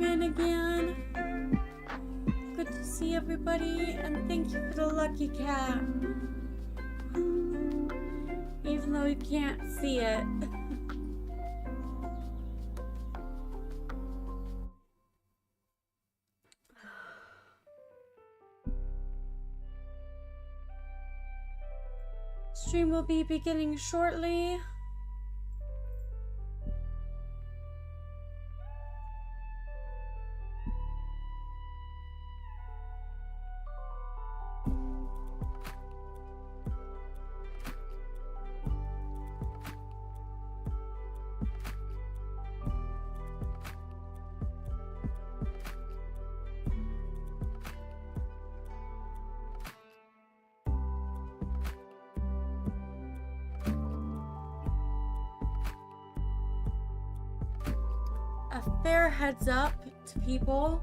in again. Good to see everybody, and thank you for the lucky cat. Even though you can't see it. Stream will be beginning shortly. Fair heads up to people.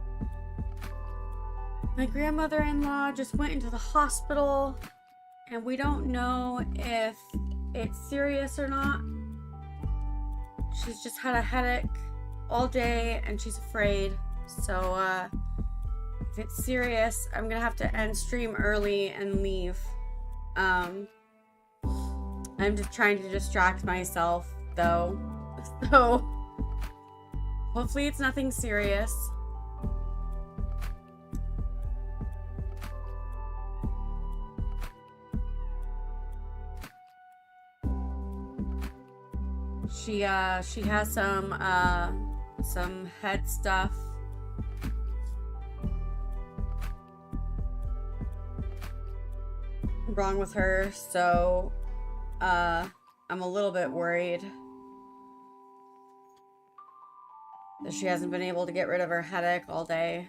My grandmother-in-law just went into the hospital, and we don't know if it's serious or not. She's just had a headache all day and she's afraid. So if it's serious, I'm gonna have to end stream early and leave. I'm just trying to distract myself though. So hopefully it's nothing serious. She has some head stuff. Wrong with her, so I'm a little bit worried that she hasn't been able to get rid of her headache all day.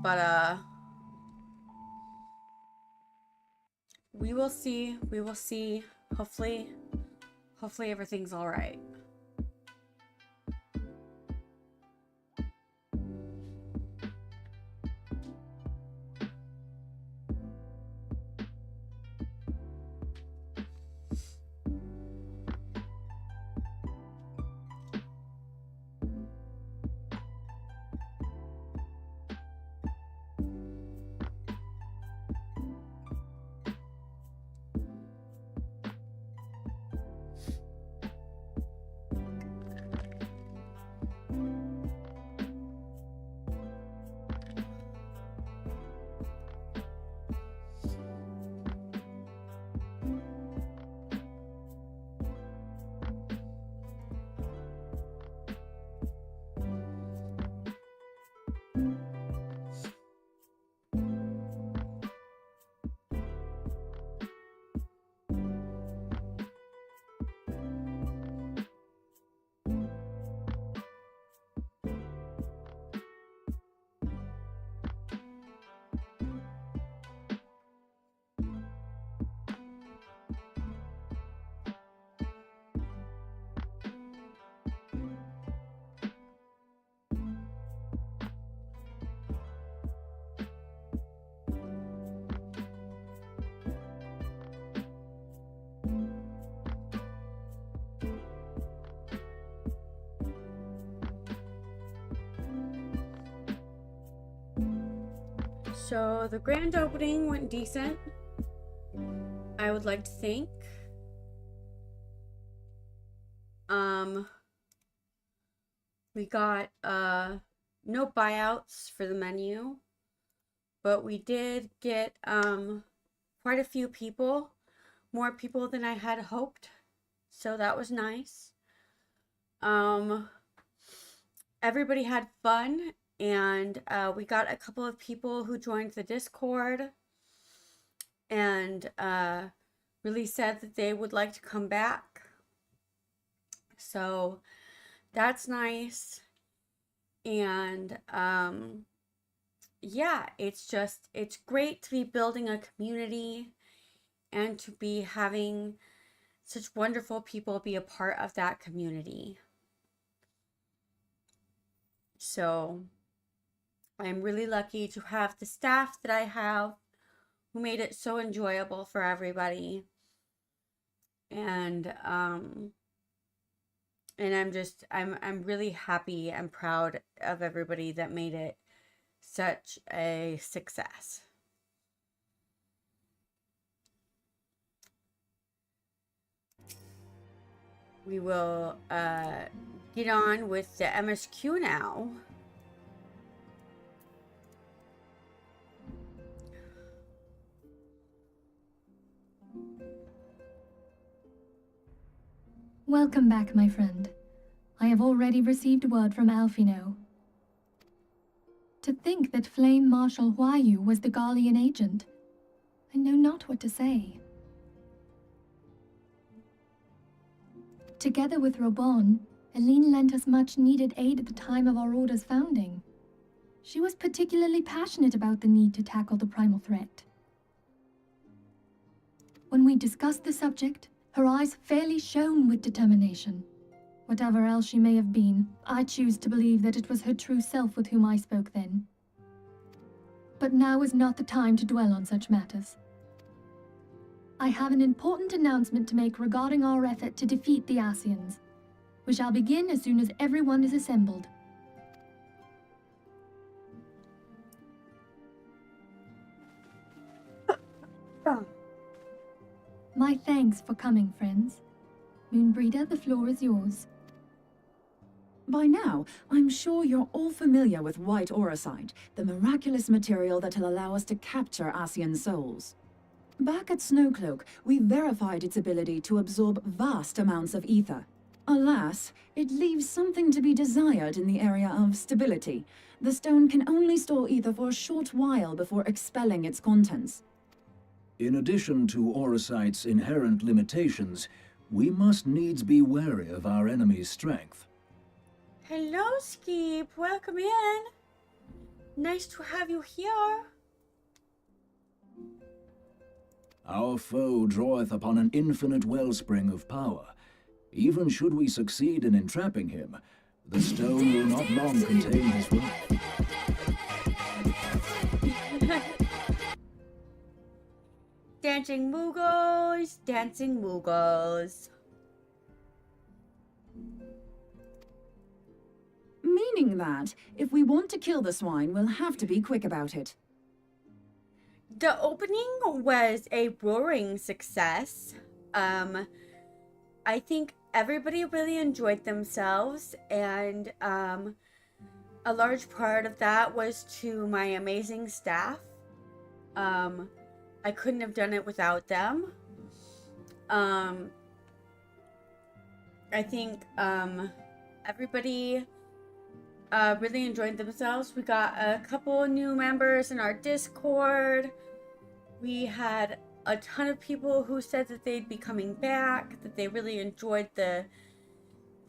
But we will see. We will see. Hopefully everything's all right. So the grand opening went decent, I would like to think. We got no buyouts for the menu, but we did get quite a few people, more people than I had hoped, so that was nice. Everybody had fun. And we got a couple of people who joined the Discord and really said that they would like to come back. So that's nice. And yeah, it's great to be building a community and to be having such wonderful people be a part of that community. So I'm really lucky to have the staff that I have who made it so enjoyable for everybody. And And I'm really happy and proud of everybody that made it such a success. We will get on with the MSQ now. Welcome back, my friend. I have already received word from Alfino. To think that Flame Marshal Huayu was the Garlean agent. I know not what to say. Together with Robon, Eline lent us much needed aid at the time of our order's founding. She was particularly passionate about the need to tackle the primal threat. When we discussed the subject, her eyes fairly shone with determination. Whatever else she may have been, I choose to believe that it was her true self with whom I spoke then. But now is not the time to dwell on such matters. I have an important announcement to make regarding our effort to defeat the Asians. We shall begin as soon as everyone is assembled. My thanks for coming, friends. Moonbreeder, the floor is yours. By now, I'm sure you're all familiar with white auricide, the miraculous material that'll allow us to capture Asian souls. Back at Snowcloak, we verified its ability to absorb vast amounts of ether. Alas, it leaves something to be desired in the area of stability. The stone can only store ether for a short while before expelling its contents. In addition to auricide's inherent limitations, we must needs be wary of our enemy's strength. Hello, Skeep. Welcome in. Nice to have you here. Our foe draweth upon an infinite wellspring of power. Even should we succeed in entrapping him, the stone will not long contain his wrath. Dancing Moogles, dancing Moogles. Meaning that, if we want to kill the swine, we'll have to be quick about it. The opening was a roaring success. I think everybody really enjoyed themselves, and a large part of that was to my amazing staff. I couldn't have done it without them. I think everybody really enjoyed themselves. We got a couple new members in our Discord. We had a ton of people who said that they'd be coming back, that they really enjoyed the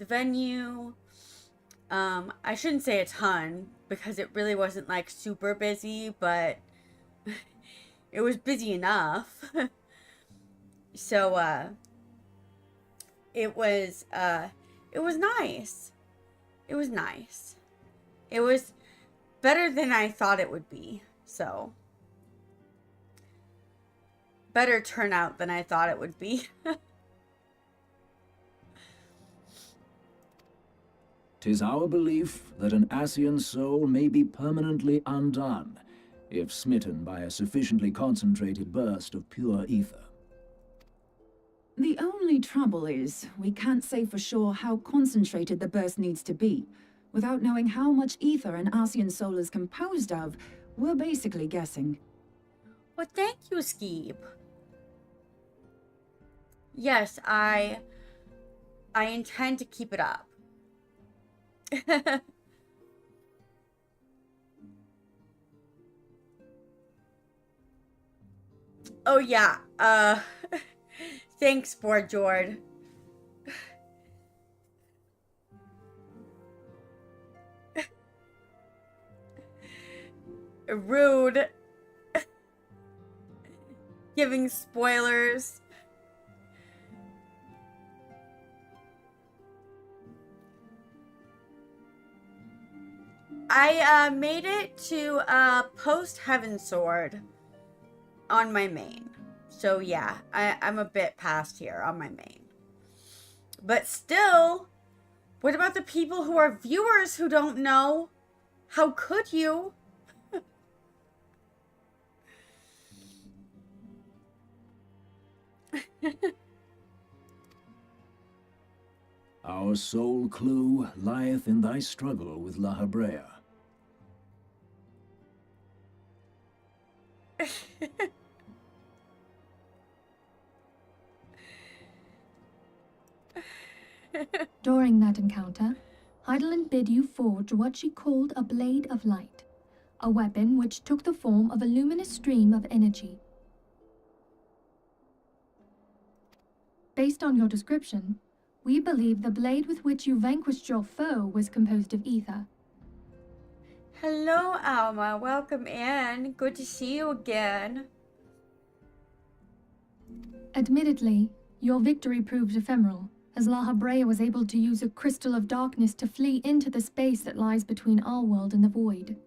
venue. I shouldn't say a ton because it really wasn't like super busy, but it was busy enough. So it was nice. It was nice. It was better than I thought it would be. So better turnout than I thought it would be. 'Tis our belief that an Asian soul may be permanently undone if smitten by a sufficiently concentrated burst of pure ether. The only trouble is, we can't say for sure how concentrated the burst needs to be. Without knowing how much ether an Asian soul is composed of, we're basically guessing. Well, thank you, Skeep. Yes, I intend to keep it up. Oh yeah, thanks, Board Jord. Rude. Giving spoilers. I made it to Post Heavensward on my main. So yeah, I'm a bit past here on my main. But still, What about the people who are viewers who don't know? How could you? Our sole clue lieth in thy struggle with La Habrea. During that encounter, Heidelin bid you forge what she called a blade of light, a weapon which took the form of a luminous stream of energy. Based on your description, we believe the blade with which you vanquished your foe was composed of ether. Hello, Alma. Welcome in. Good to see you again. Admittedly, your victory proved ephemeral, as La Habrea was able to use a crystal of darkness to flee into the space that lies between our world and the void.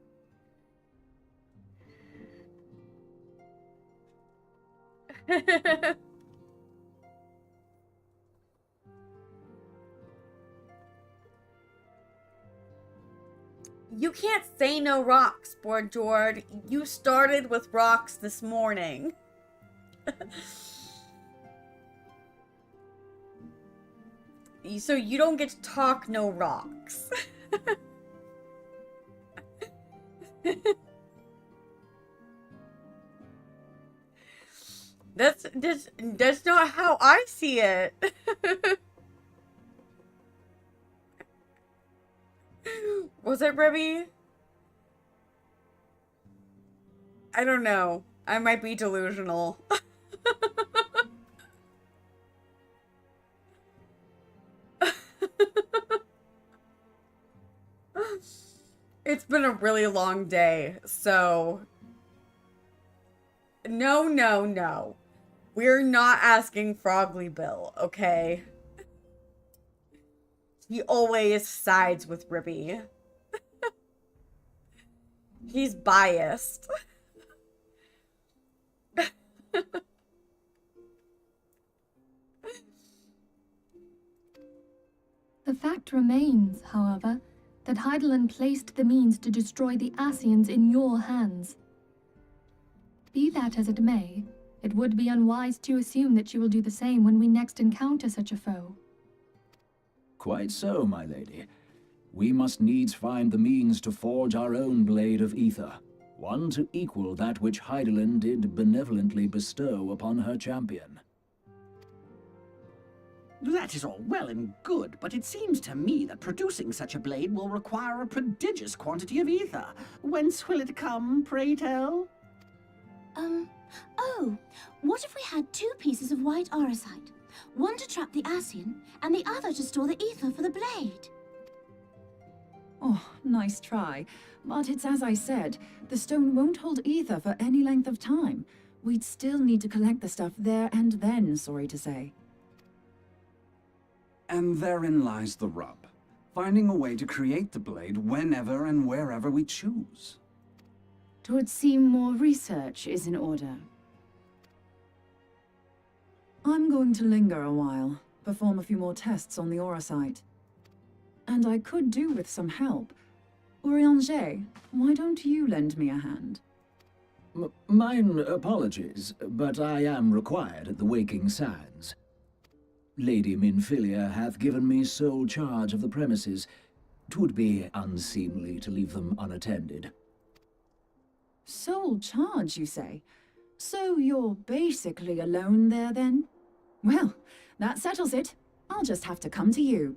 You can't say no rocks, Borjord. You started with rocks this morning. So you don't get to talk no rocks. That's not how I see it. Was it Ribby? I don't know. I might be delusional. It's been a really long day, so... No. We're not asking Frogly Bill, okay? He always sides with Ribby. He's biased. The fact remains, however, that Heidelin placed the means to destroy the Ascians in your hands. Be that as it may, it would be unwise to assume that you will do the same when we next encounter such a foe. Quite so, my lady. We must needs find the means to forge our own blade of ether, one to equal that which Heidelin did benevolently bestow upon her champion. That is all well and good, but it seems to me that producing such a blade will require a prodigious quantity of ether. Whence will it come, pray tell? Oh, what if we had 2 pieces of white orosite? One to trap the Ascian, and the other to store the ether for the blade. Oh, nice try. But it's as I said, the stone won't hold ether for any length of time. We'd still need to collect the stuff there and then, sorry to say. And therein lies the rub. Finding a way to create the blade whenever and wherever we choose. 'Twould seem more research is in order. I'm going to linger a while, perform a few more tests on the orosite. And I could do with some help. Urianger, why don't you lend me a hand? Mine apologies, but I am required at the Waking Sands. Lady Minfilia hath given me sole charge of the premises. 'Twould be unseemly to leave them unattended. Sole charge, you say? So you're basically alone there, then? Well, that settles it. I'll just have to come to you.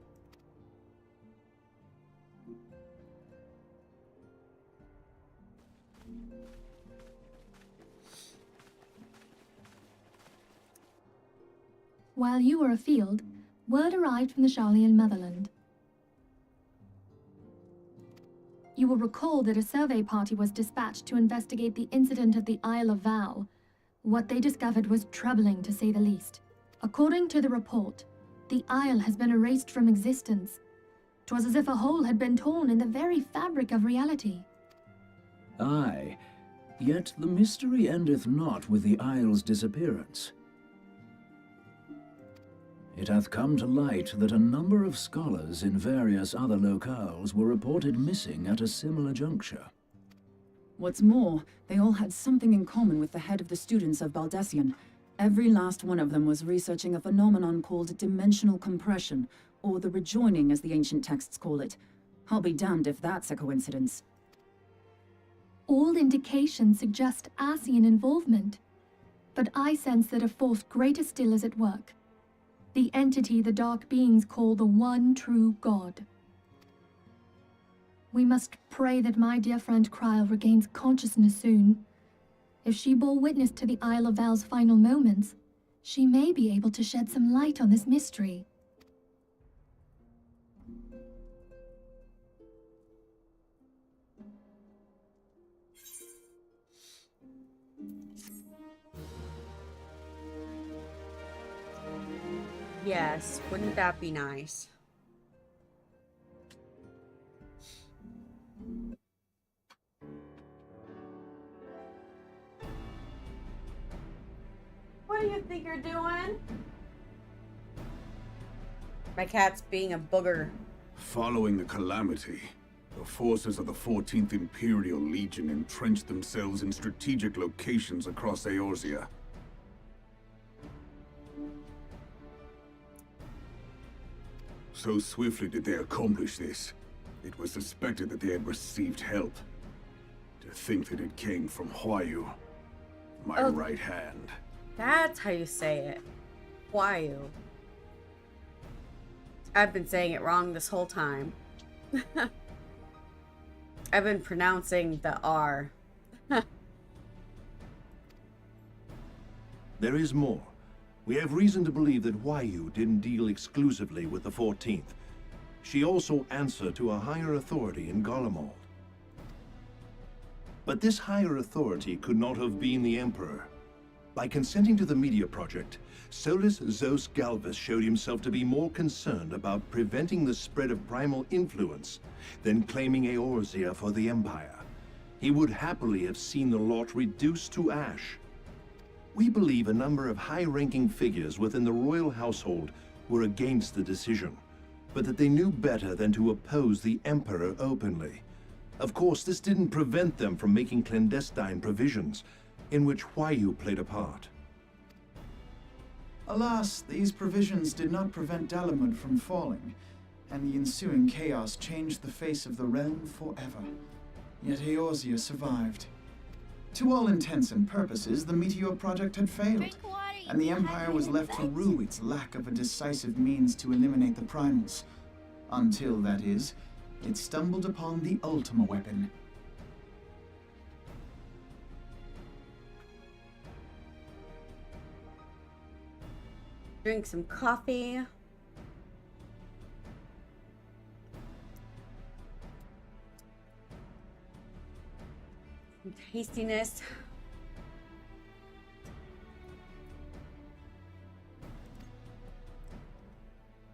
While you were afield, word arrived from the Sharlayan motherland. You will recall that a survey party was dispatched to investigate the incident at the Isle of Val. What they discovered was troubling, to say the least. According to the report, the isle has been erased from existence. 'Twas as if a hole had been torn in the very fabric of reality. Aye, yet the mystery endeth not with the isle's disappearance. It hath come to light that a number of scholars in various other locales were reported missing at a similar juncture. What's more, they all had something in common with the head of the students of Baldesion. Every last one of them was researching a phenomenon called dimensional compression, or the rejoining as the ancient texts call it. I'll be damned if that's a coincidence. All indications suggest Ascian involvement, but I sense that a force greater still is at work. The entity the Dark Beings call the One True God. We must pray that my dear friend Kryl regains consciousness soon. If she bore witness to the Isle of Val's final moments, she may be able to shed some light on this mystery. Yes, wouldn't that be nice? What do you think you're doing? My cat's being a booger. Following the calamity, the forces of the 14th Imperial Legion entrenched themselves in strategic locations across Eorzea. So swiftly did they accomplish this, it was suspected that they had received help. To think that it came from Huayu, my right hand. That's how you say it. Huayu. I've been saying it wrong this whole time. I've been pronouncing the R. There is more. We have reason to believe that Huayu didn't deal exclusively with the 14th. She also answered to a higher authority in Garlemald. But this higher authority could not have been the Emperor. By consenting to the media project, Solus Zos Galvus showed himself to be more concerned about preventing the spread of primal influence than claiming Eorzea for the Empire. He would happily have seen the lot reduced to ash. We believe a number of high-ranking figures within the royal household were against the decision, but that they knew better than to oppose the Emperor openly. Of course, this didn't prevent them from making clandestine provisions, in which Huayu played a part. Alas, these provisions did not prevent Dalamud from falling, and the ensuing chaos changed the face of the realm forever. Yet Eorzea survived. To all intents and purposes, the Meteor Project had failed, and the Empire was left to rue its lack of a decisive means to eliminate the primals. Until, that is, it stumbled upon the Ultima weapon. Drink some coffee. Some tastiness.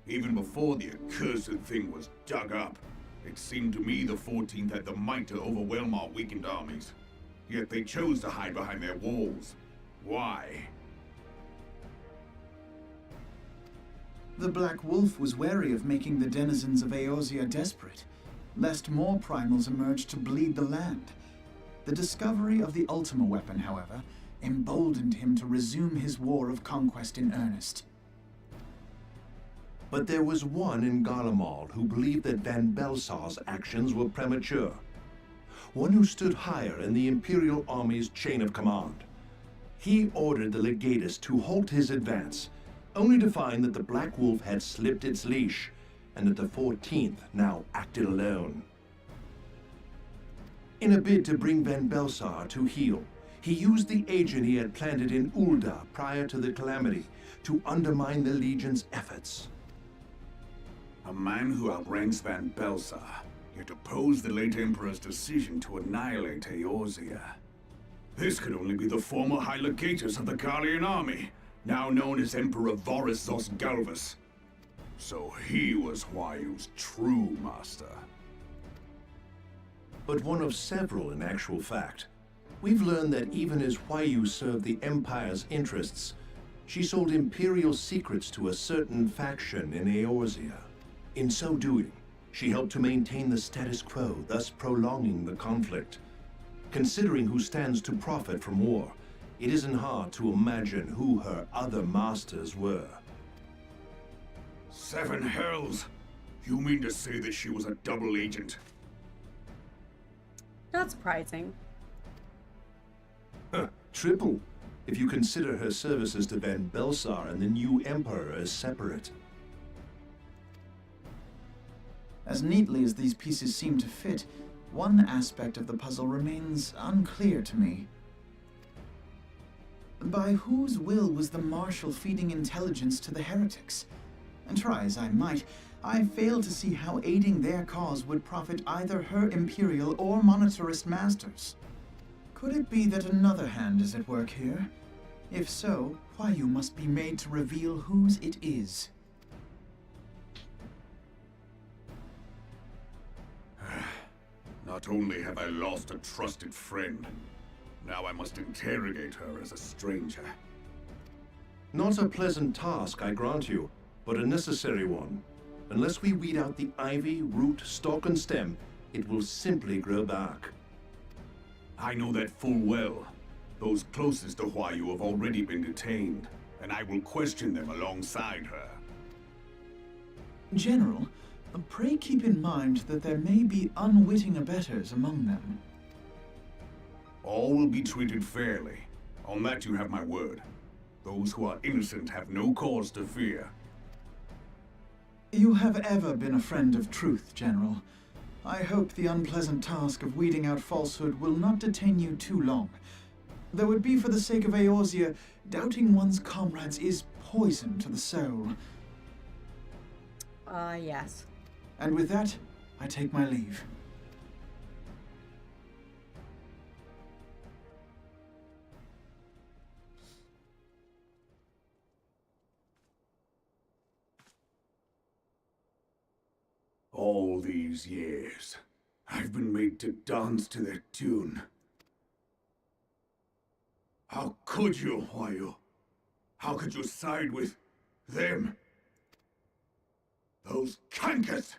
Even before the accursed thing was dug up, it seemed to me the 14th had the might to overwhelm our weakened armies. Yet they chose to hide behind their walls. Why? The Black Wolf was wary of making the denizens of Eorzea desperate, lest more primals emerge to bleed the land. The discovery of the Ultima weapon, however, emboldened him to resume his war of conquest in earnest. But there was one in Garlemald who believed that Van Belsar's actions were premature. One who stood higher in the Imperial Army's chain of command. He ordered the Legatus to halt his advance, only to find that the Black Wolf had slipped its leash, and that the 14th now acted alone. In a bid to bring Van Belsar to heel, he used the agent he had planted in Ul'dah prior to the calamity to undermine the Legion's efforts. A man who outranks Van Belsar, yet opposed the late Emperor's decision to annihilate Eorzea. This could only be the former High Legatus of the Garlean army, now known as Emperor Voris Zos Galvus. So he was Huayu's true master. But one of several in actual fact. We've learned that even as Huayu served the Empire's interests, She sold Imperial secrets to a certain faction in Eorzea. In so doing, she helped to maintain the status quo, thus prolonging the conflict. Considering who stands to profit from war, it isn't hard to imagine who her other masters were. 7 hells! You mean to say that she was a double agent? Not surprising. Triple, if you consider her services to Van Belsar and the new Emperor as separate. As neatly as these pieces seem to fit, one aspect of the puzzle remains unclear to me. By whose will was the Marshal feeding intelligence to the heretics? And try as I might, I fail to see how aiding their cause would profit either her Imperial or monetarist masters. Could it be that another hand is at work here? If so, why you must be made to reveal whose it is. Not only have I lost a trusted friend, now I must interrogate her as a stranger. Not a pleasant task, I grant you, but a necessary one. Unless we weed out the ivy, root, stalk, and stem, it will simply grow back. I know that full well. Those closest to Huayu have already been detained, and I will question them alongside her. General, pray keep in mind that there may be unwitting abettors among them. All will be treated fairly. On that you have my word. Those who are innocent have no cause to fear. You have ever been a friend of truth, General. I hope the unpleasant task of weeding out falsehood will not detain you too long. Though it be for the sake of Eorzea, doubting one's comrades is poison to the soul. Yes. And with that, I take my leave. All these years, I've been made to dance to their tune. How could you, Huayu? How could you side with them? Those cankers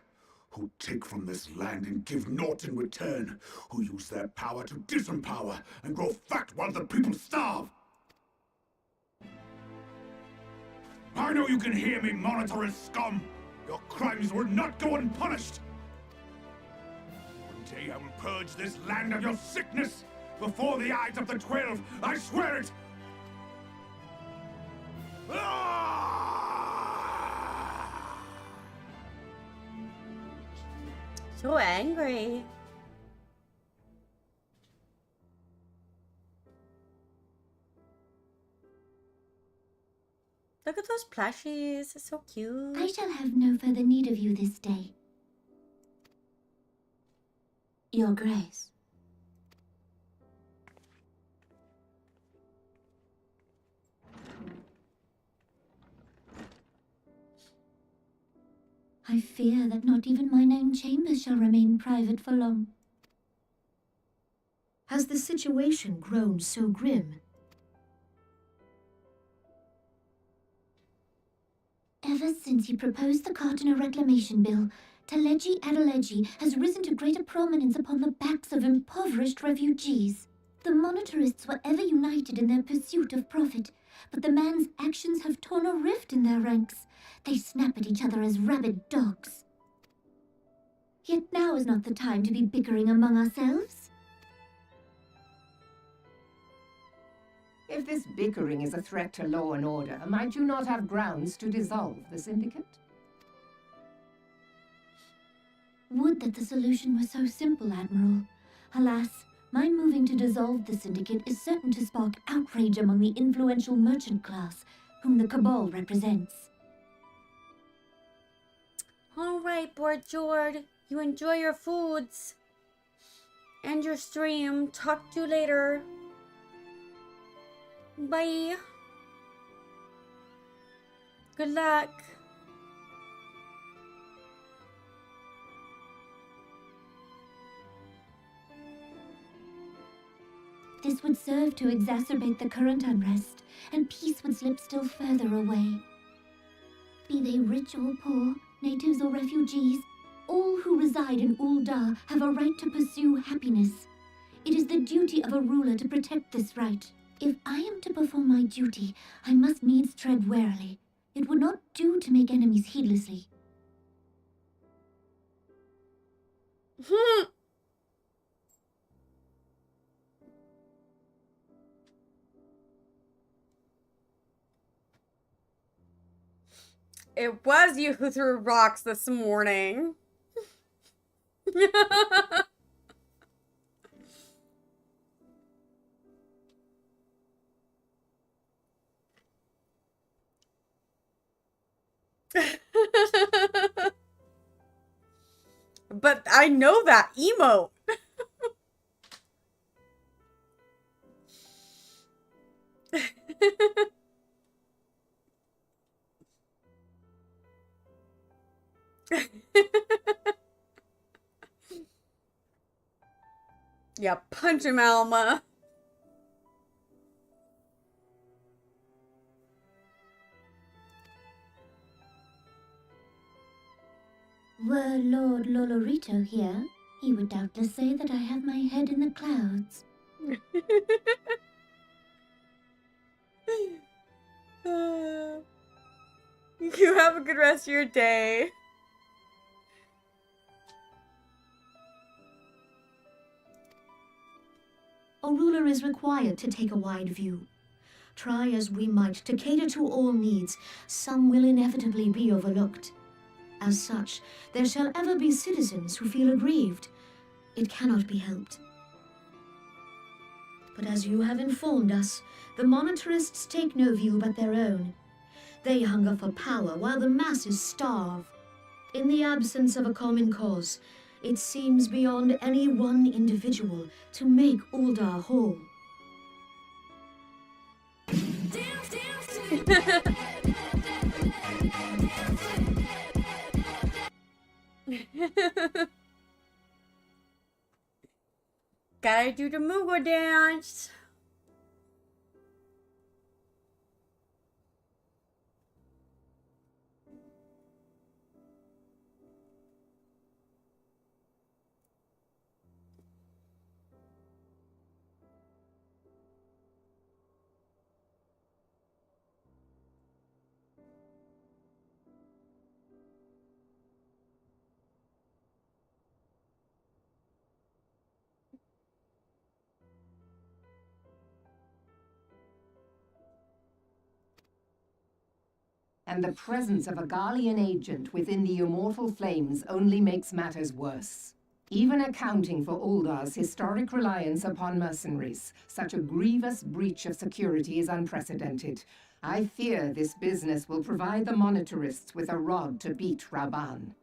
who take from this land and give naught in return, who use their power to disempower and grow fat while the people starve. I know you can hear me, monetarist scum. Your crimes will not go unpunished. One day I will purge this land of your sickness before the eyes of the 12. I swear it. So angry. Look at those plushies. It's so cute. I shall have no further need of you this day. Your Grace. I fear that not even mine own chambers shall remain private for long. Has the situation grown so grim? Ever since you proposed the Cartiner Reclamation Bill, Teleji Adeleji has risen to greater prominence upon the backs of impoverished refugees. The monetarists were ever united in their pursuit of profit, but the man's actions have torn a rift in their ranks. They snap at each other as rabid dogs. Yet now is not the time to be bickering among ourselves. If this bickering is a threat to law and order, might you not have grounds to dissolve the syndicate? Would that the solution were so simple, Admiral. Alas, my moving to dissolve the syndicate is certain to spark outrage among the influential merchant class, whom the Cabal represents. Alright, Board Jord. You enjoy your foods. And your stream. Talk to you later. Bye. Good luck. This would serve to exacerbate the current unrest, and peace would slip still further away. Be they rich or poor, natives or refugees, all who reside in Ul'dah have a right to pursue happiness. It is the duty of a ruler to protect this right. If I am to perform my duty, I must needs tread warily. It would not do to make enemies heedlessly. It was you who threw rocks this morning. But I know that emote. Yeah, punch him, Alma. Were Lord Lolorito here, he would doubtless say that I have my head in the clouds. You have a good rest of your day. A ruler is required to take a wide view. Try as we might to cater to all needs, some will inevitably be overlooked. As such, there shall ever be citizens who feel aggrieved. It cannot be helped. But as you have informed us, the monetarists take no view but their own. They hunger for power while the masses starve. In the absence of a common cause, it seems beyond any one individual to make Ul'dah whole. Gotta do the Mugo dance. And the presence of a Garlean agent within the immortal flames only makes matters worse. Even accounting for Uldah's historic reliance upon mercenaries, such a grievous breach of security is unprecedented. I fear this business will provide the monetarists with a rod to beat Raban.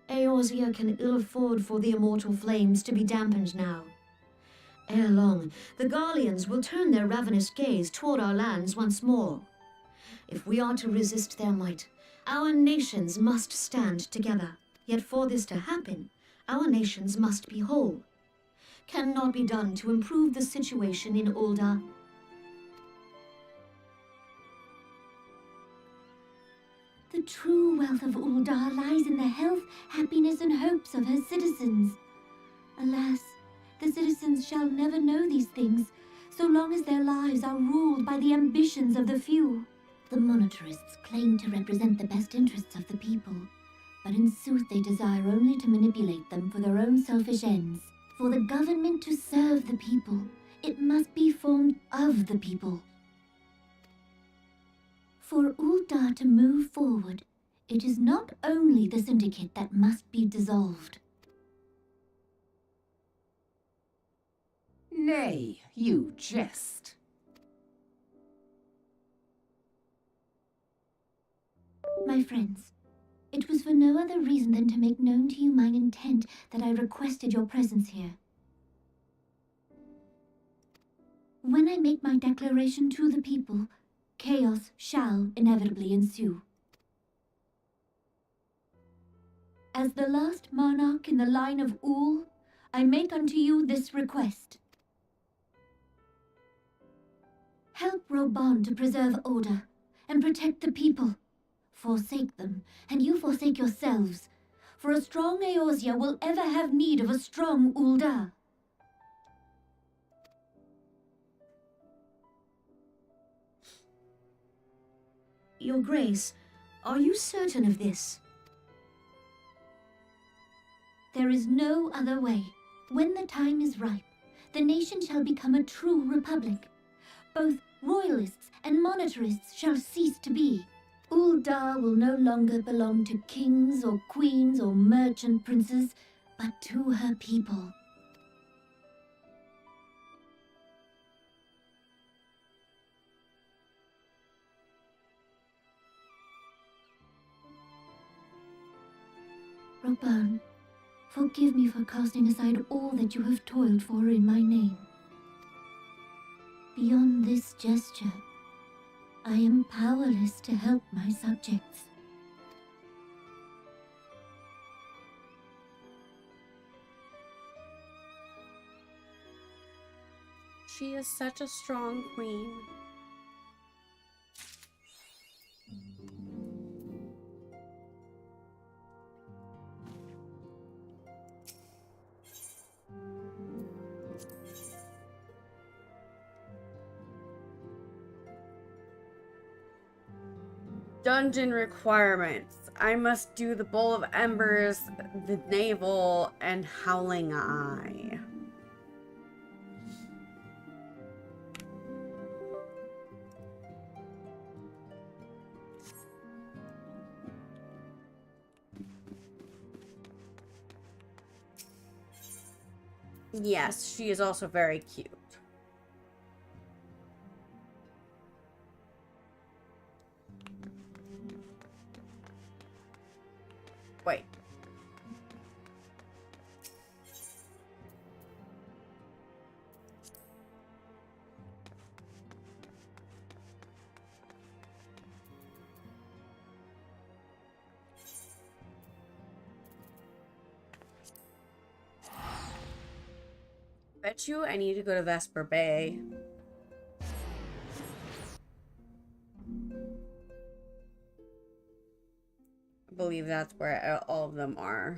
Eorzea can ill afford for the immortal flames to be dampened now. Ere long, the Garleans will turn their ravenous gaze toward our lands once more. If we are to resist their might, our nations must stand together. Yet for this to happen, our nations must be whole. Cannot be done to improve the situation in Ul'dah. The true wealth of Ul'dah lies in the health, happiness, and hopes of her citizens. Alas, the citizens shall never know these things, so long as their lives are ruled by the ambitions of the few. The monetarists claim to represent the best interests of the people, but in sooth they desire only to manipulate them for their own selfish ends. For the government to serve the people, it must be formed of the people. For Ul'dah to move forward, it is not only the syndicate that must be dissolved. Nay, you jest. My friends, it was for no other reason than to make known to you mine intent that I requested your presence here. When I make my declaration to the people, chaos shall inevitably ensue. As the last monarch in the line of Ul, I make unto you this request. Help Roban to preserve order and protect the people. Forsake them, and you forsake yourselves, for a strong Eorzea will ever have need of a strong Ul'dah. Your Grace, are you certain of this? There is no other way. When the time is ripe, the nation shall become a true republic. Both royalists and monetarists shall cease to be. Ul'dah will no longer belong to kings or queens or merchant princes, but to her people. Roban, forgive me for casting aside all that you have toiled for in my name. Beyond this gesture, I am powerless to help my subjects. She is such a strong queen. Dungeon requirements. I must do the Bowl of Embers, the Navel, and Howling Eye. Yes, she is also very cute. Wait. Bet you I need to go to Vesper Bay. I believe that's where all of them are.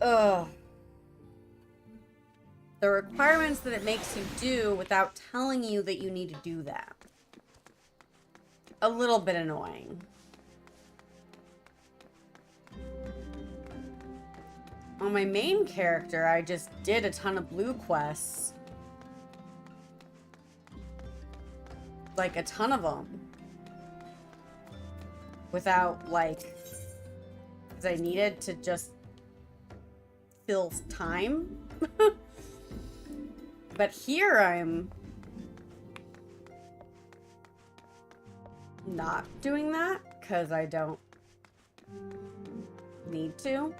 Ugh. The requirements that it makes you do without telling you that you need to do that. A little bit annoying. On my main character, I just did a ton of blue quests. Like, a ton of them. Without, like... because I needed to just fill time. But here I'm... not doing that, because I don't need to.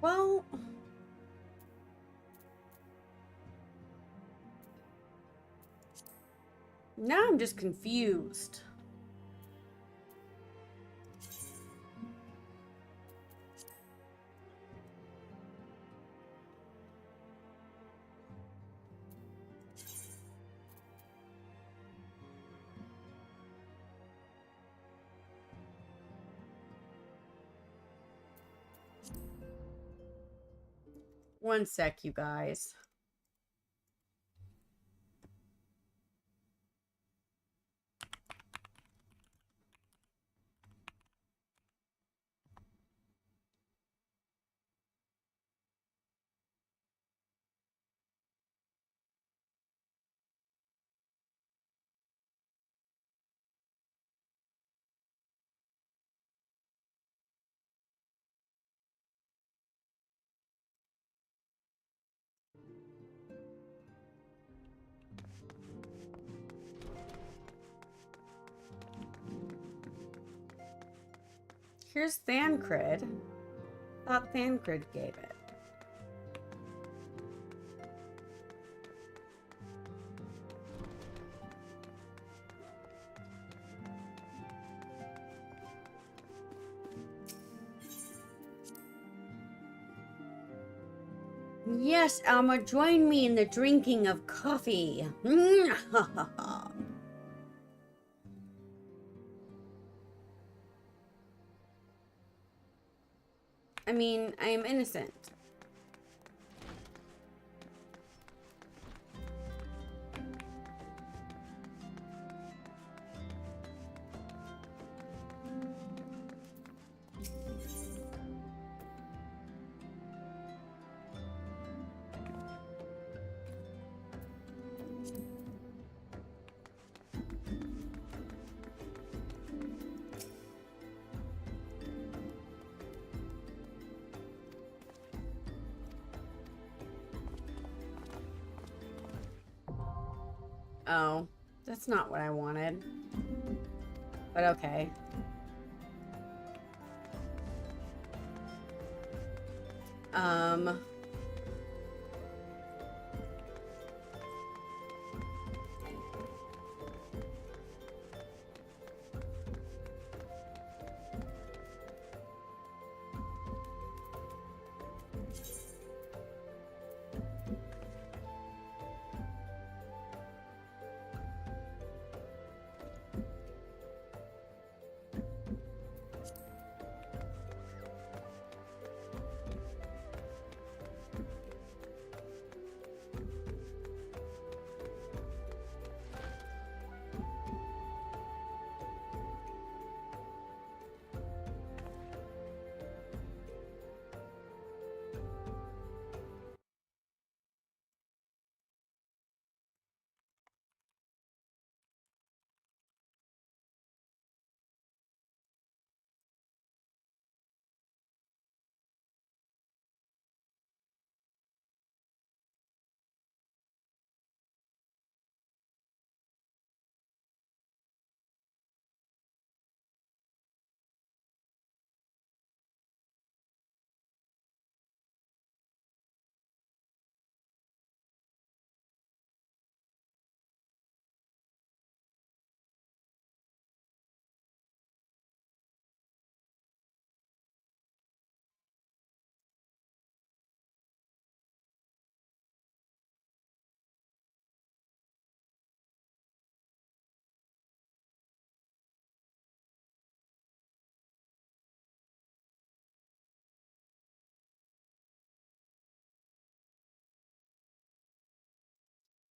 Well, now I'm just confused. One sec, you guys. Here's Thancred. Thought Thancred gave it. Yes, Alma, join me in the drinking of coffee. I mean, I am innocent. Oh, that's not what I wanted. But okay.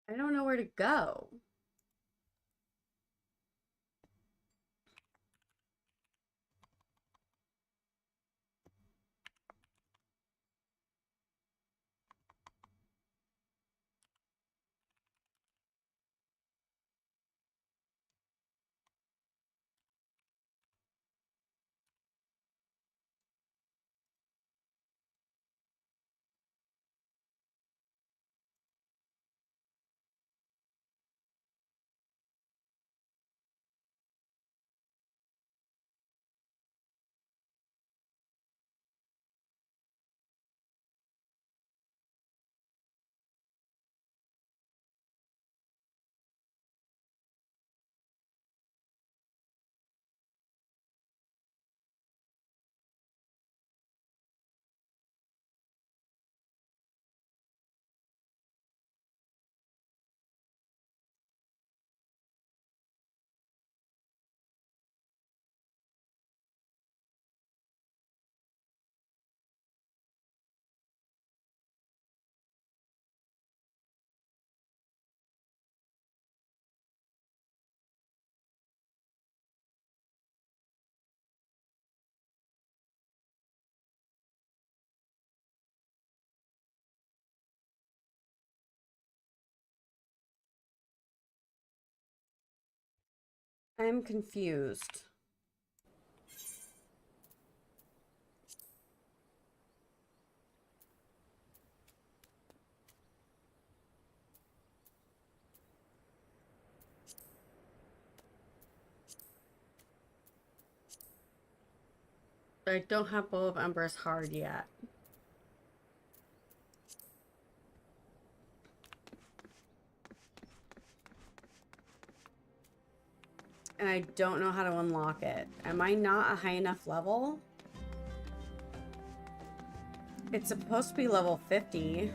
I don't know where to go. I'm confused. I don't have Bow of Embers hard yet. And I don't know how to unlock it. Am I not a high enough level? It's supposed to be level 50.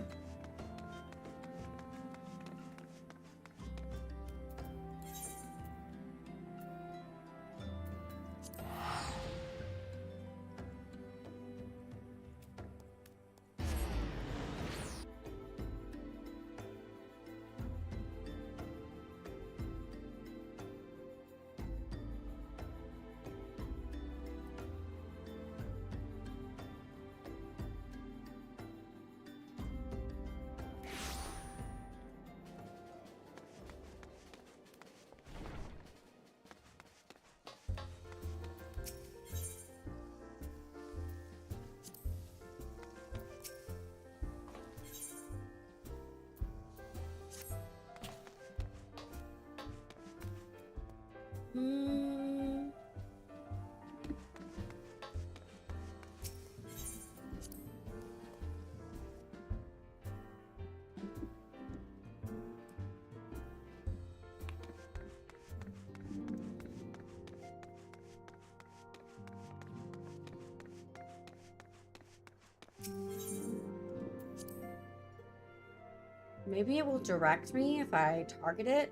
Maybe it will direct me if I target it.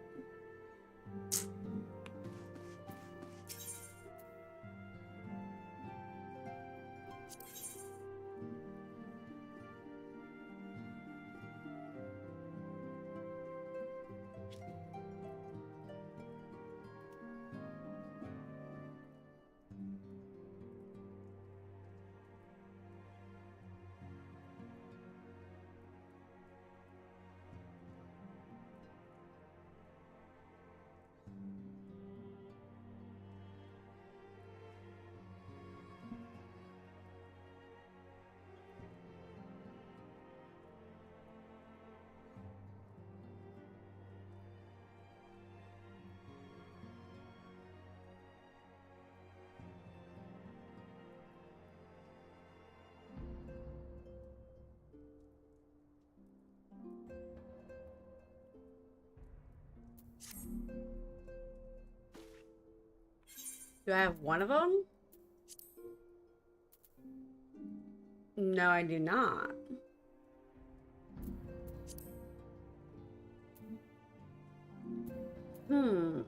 Do I have one of them? No, I do not. Hmm.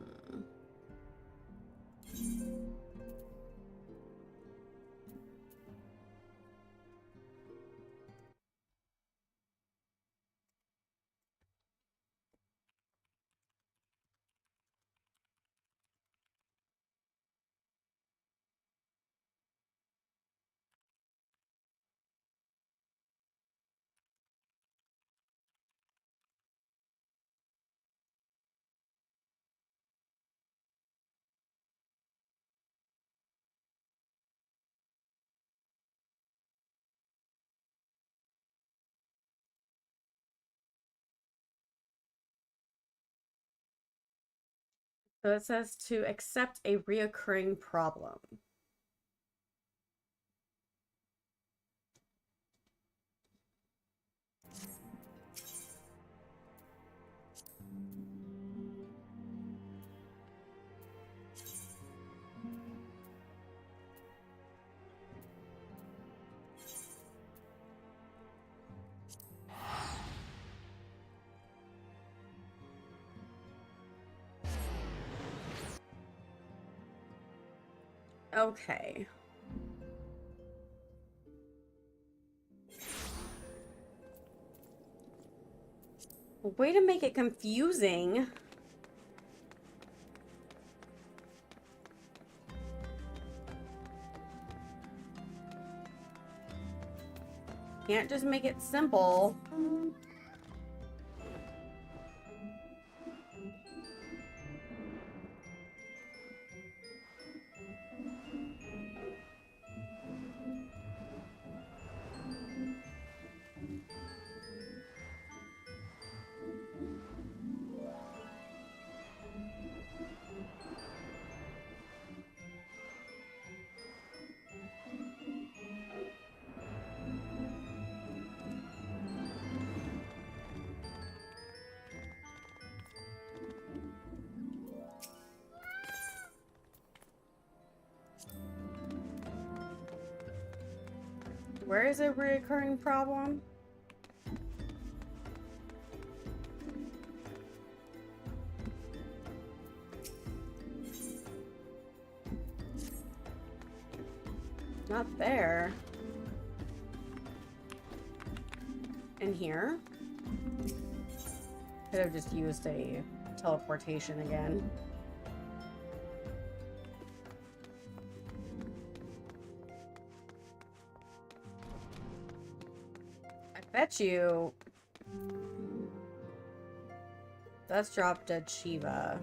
So it says to accept a reoccurring problem. Okay. Way to make it confusing. Can't just make it simple. Where is a reoccurring problem? Not there. In here? Could have just used a teleportation again. I bet you that's Drop Dead Shiva.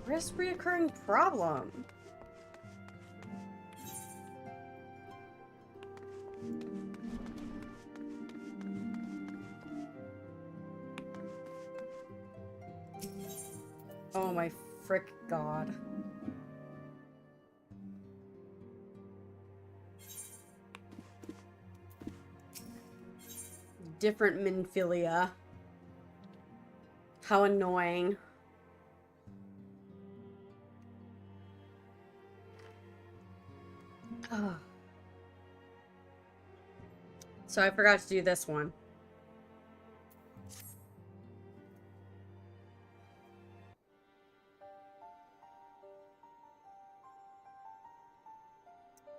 Where's the reoccurring problem? Oh my frick god. Different Minfilia. How annoying. Ugh. So I forgot to do this one.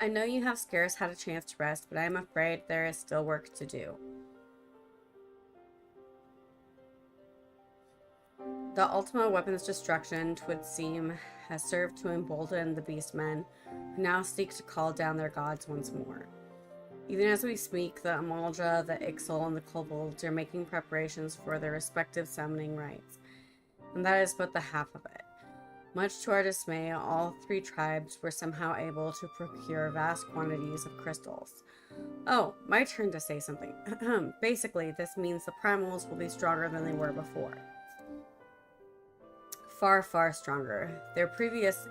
I know you have scarce had a chance to rest, but I am afraid there is still work to do. The ultimate weapon's destruction, 'twould seem, has served to embolden the beastmen, who now seek to call down their gods once more. Even as we speak, the Amalja, the Ixal, and the Kobolds are making preparations for their respective summoning rites, and that is but the half of it. Much to our dismay, all three tribes were somehow able to procure vast quantities of crystals. Oh, my turn to say something. Basically, this means the primals will be stronger than they were before. Far, far stronger. Their previous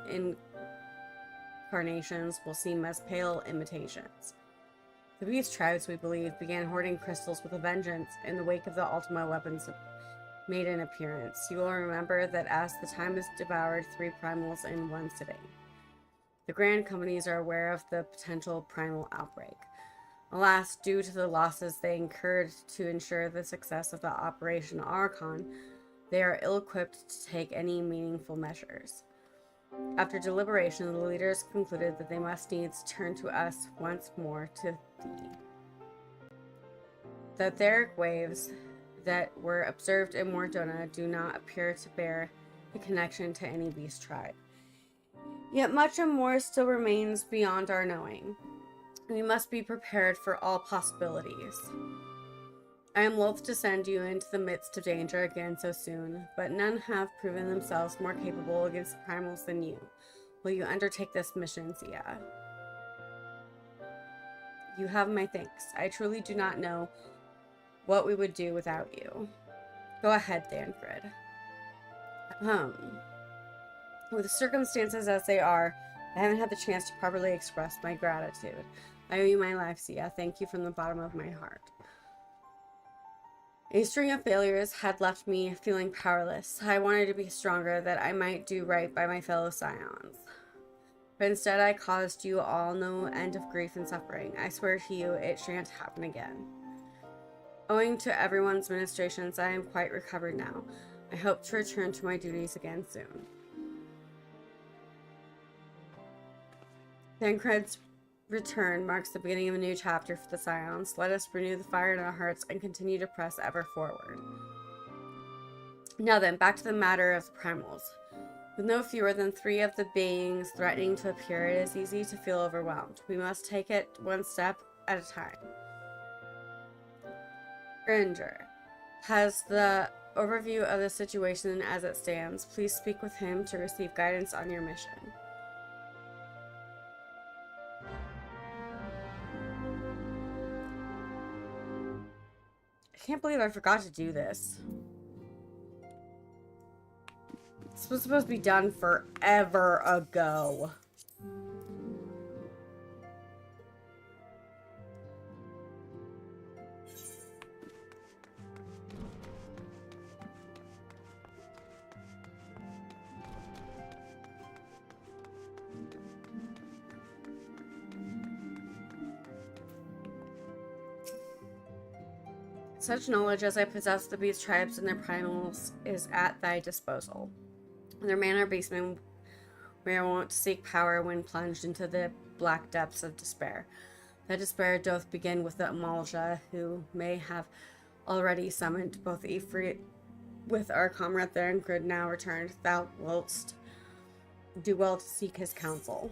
incarnations will seem as pale imitations. The beast tribes, we believe, began hoarding crystals with a vengeance in the wake of the Ultima weapons made an appearance. You will remember that as the time has devoured 3 primals in one sitting. The Grand Companies are aware of the potential primal outbreak. Alas, due to the losses they incurred to ensure the success of the Operation Archon, they are ill-equipped to take any meaningful measures. After deliberation, the leaders concluded that they must needs turn to us once more to the etheric waves that were observed in Mordona do not appear to bear a connection to any beast tribe. Yet much and more still remains beyond our knowing. We must be prepared for all possibilities. I am loath to send you into the midst of danger again so soon, but none have proven themselves more capable against the primals than you. Will you undertake this mission, Zia? You have my thanks. I truly do not know what we would do without you. Go ahead, Thancred. With the circumstances as they are, I haven't had the chance to properly express my gratitude. I owe you my life, Zia. Thank you from the bottom of my heart. A string of failures had left me feeling powerless. I wanted to be stronger, that I might do right by my fellow scions. But instead I caused you all no end of grief and suffering. I swear to you, it shan't happen again. Owing to everyone's ministrations, I am quite recovered now. I hope to return to my duties again soon. Thancred's return marks the beginning of a new chapter for the Scions. Let us renew the fire in our hearts and continue to press ever forward. Now then, back to the matter of the primals. With no fewer than 3 of the beings threatening to appear, it is easy to feel overwhelmed. We must take it one step at a time. Ranger has the overview of the situation as it stands. Please speak with him to receive guidance on your mission. I can't believe I forgot to do this. This was supposed to be done forever ago. Such knowledge as I possess of these tribes and their primals is at thy disposal. Their manor basement, where I wont to seek power when plunged into the black depths of despair. That despair doth begin with the Amalja, who may have already summoned both Ifrit with our comrade Therancred now returned. Thou wilt do well to seek his counsel.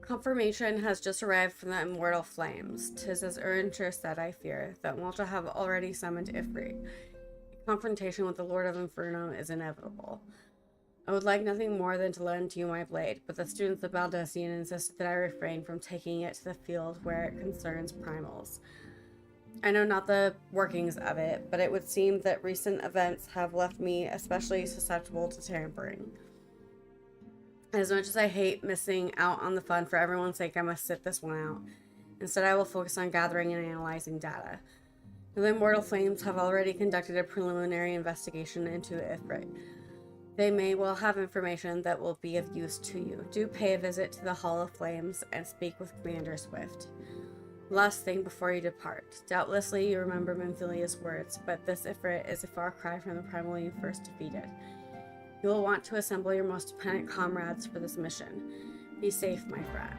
Confirmation has just arrived from the immortal flames. 'Tis as Erincher said, I fear, that Malta have already summoned Ifrit. Confrontation with the Lord of Inferno is inevitable. I would like nothing more than to lend to you my blade, but the students of Baldessian insisted that I refrain from taking it to the field where it concerns primals. I know not the workings of it, but it would seem that recent events have left me especially susceptible to tampering. As much as I hate missing out on the fun, for everyone's sake, I must sit this one out. Instead, I will focus on gathering and analyzing data. The Immortal Flames have already conducted a preliminary investigation into Ifrit. They may well have information that will be of use to you. Do pay a visit to the Hall of Flames and speak with Commander Swift. Last thing before you depart. Doubtlessly you remember Minfilia's words, but this Ifrit is a far cry from the primal you first defeated. You will want to assemble your most dependent comrades for this mission. Be safe, my friend.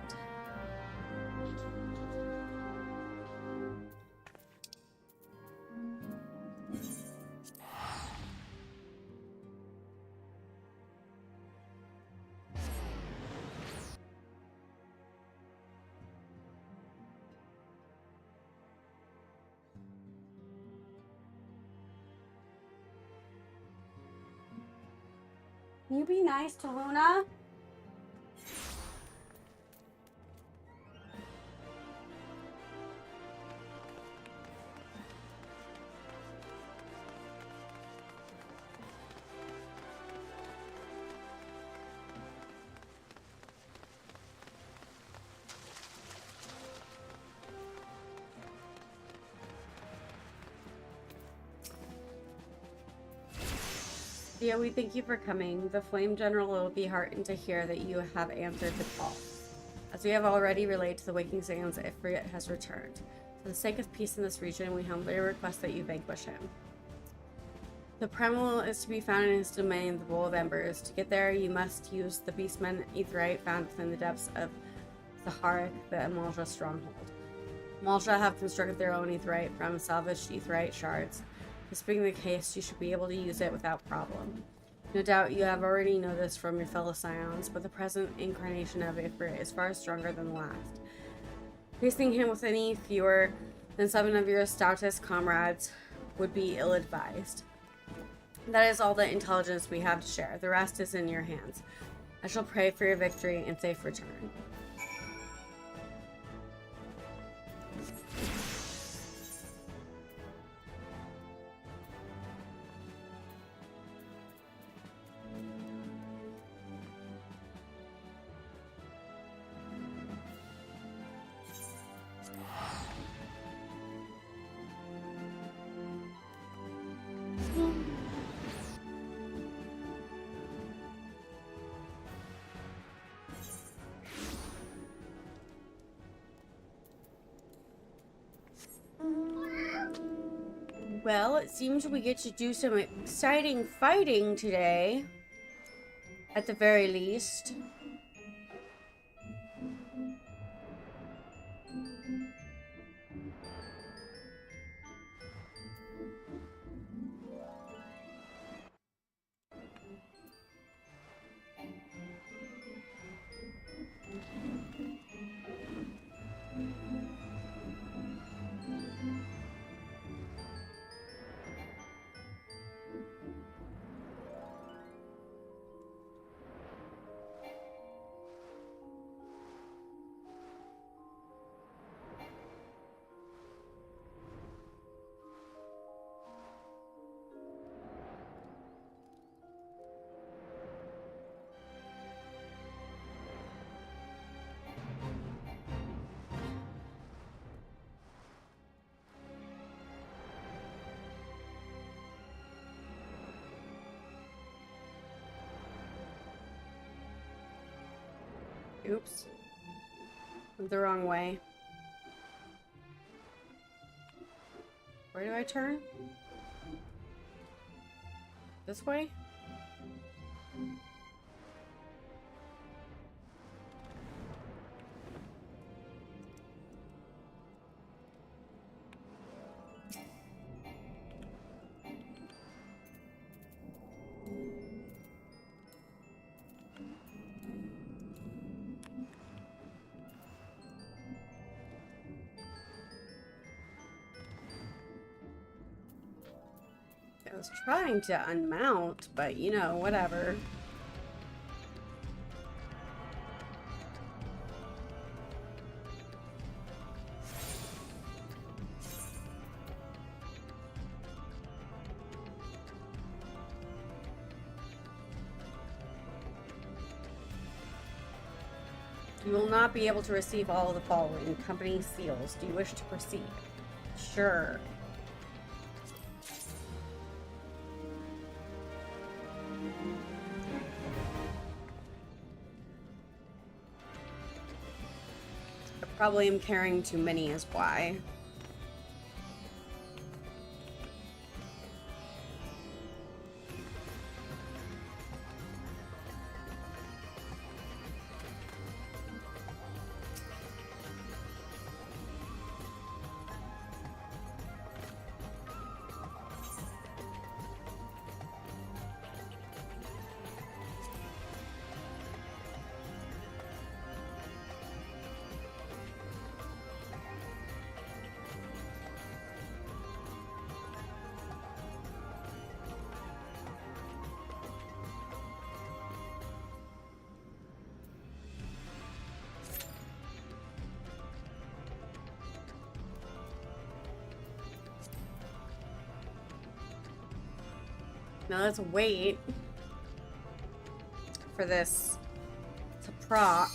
Can you be nice to Luna? Yeah, we thank you for coming. The Flame General will be heartened to hear that you have answered the call. As we have already relayed to the Waking Sands, Ifrit has returned. For the sake of peace in this region, we humbly request that you vanquish him. The Primal is to be found in his domain, the Bowl of Embers. To get there, you must use the Beastmen Aetheryte found within the depths of Saharik, the Amalja stronghold. Amalja have constructed their own Aetheryte from salvaged Aetheryte shards. This being the case, you should be able to use it without problem. No doubt you have already noticed from your fellow scions, but the present incarnation of Ifrit is far stronger than the last. Facing him with any fewer than 7 of your stoutest comrades would be ill-advised. That is all the intelligence we have to share. The rest is in your hands. I shall pray for your victory and safe return. Well, it seems we get to do some exciting fighting today, at the very least. Oops. Went the wrong way. Where do I turn? This way? I was trying to unmount, but you know, whatever. You will not be able to receive all of the following company seals. Do you wish to proceed? Sure. Probably am carrying too many is why. Now let's wait for this to proc.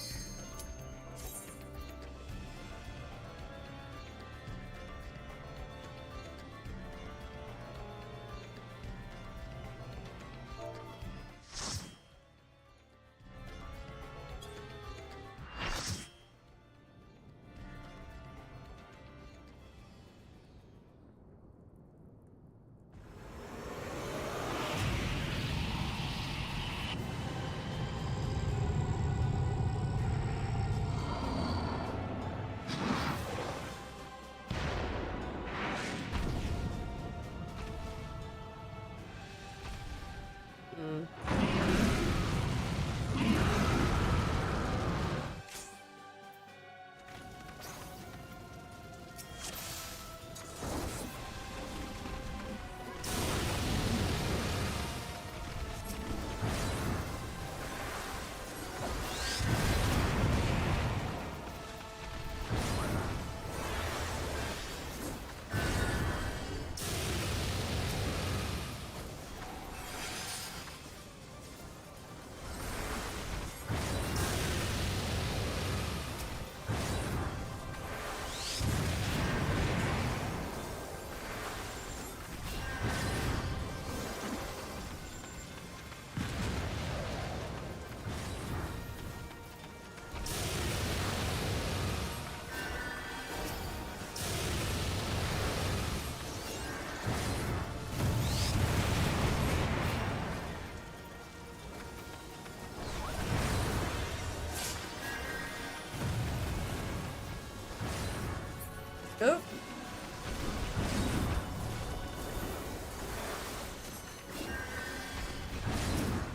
Oh.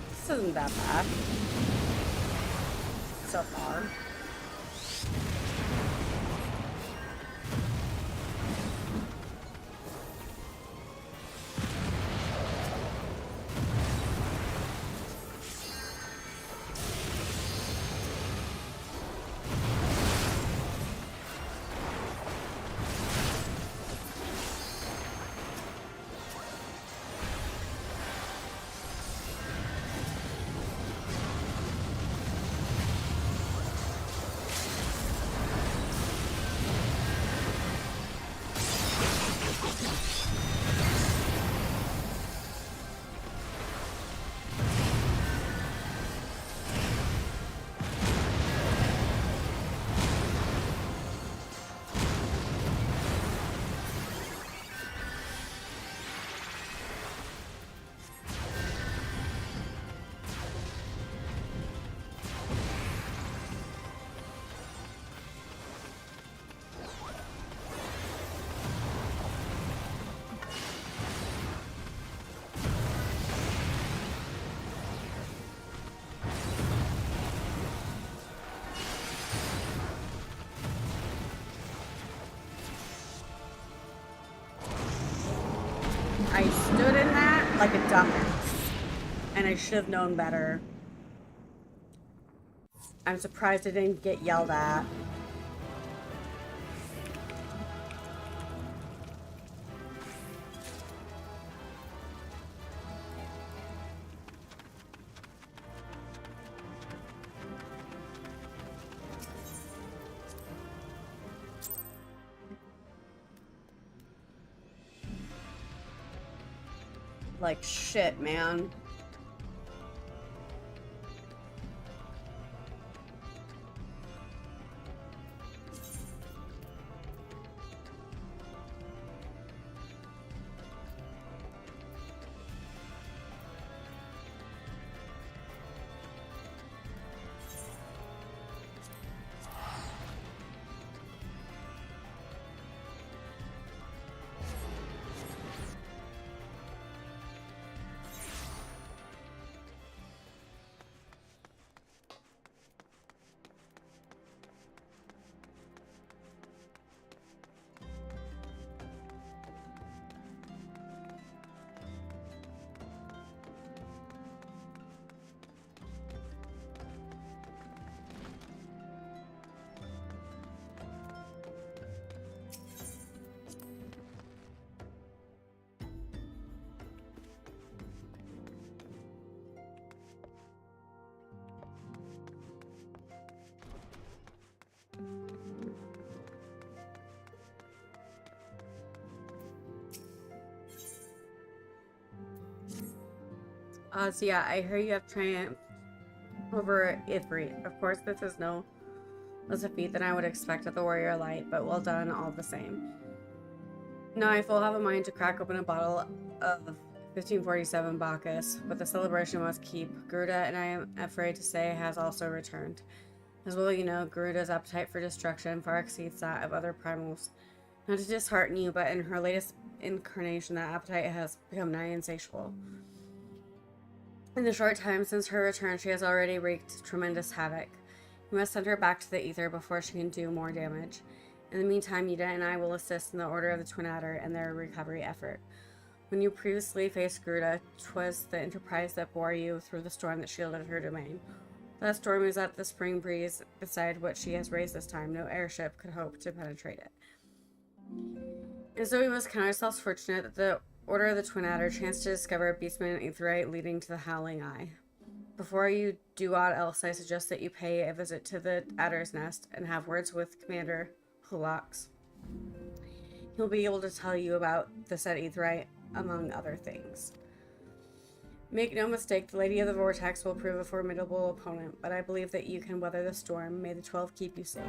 This isn't that bad so far. like a dumbass. And I should have known better. I'm surprised I didn't get yelled at. Like shit, man. So yeah, I hear you have triumphed over Ifrit. Of course, this is no less a feat than I would expect at the Warrior Light, but well done all the same. Now I full have a mind to crack open a bottle of 1547 Bacchus, but the celebration must keep. Garuda, and I am afraid to say, has also returned. As well you know, Garuda's appetite for destruction far exceeds that of other primals. Not to dishearten you, but in her latest incarnation, that appetite has become nigh insatiable. In the short time since her return, she has already wreaked tremendous havoc. We must send her back to the ether before she can do more damage. In the meantime, Yida and I will assist in the Order of the Twin Adder and their recovery effort. When you previously faced Garuda, 'twas the Enterprise that bore you through the storm that shielded her domain. That storm is at the spring breeze beside what she has raised this time. No airship could hope to penetrate it. And so we must count ourselves fortunate that the Order of the Twin Adder chanced to discover a beastman aetherite leading to the Howling Eye. Before you do aught else, I suggest that you pay a visit to the Adder's Nest and have words with Commander Hulax. He'll be able to tell you about the said aetherite, among other things. Make no mistake, the Lady of the Vortex will prove a formidable opponent, but I believe that you can weather the storm. May the 12 keep you safe.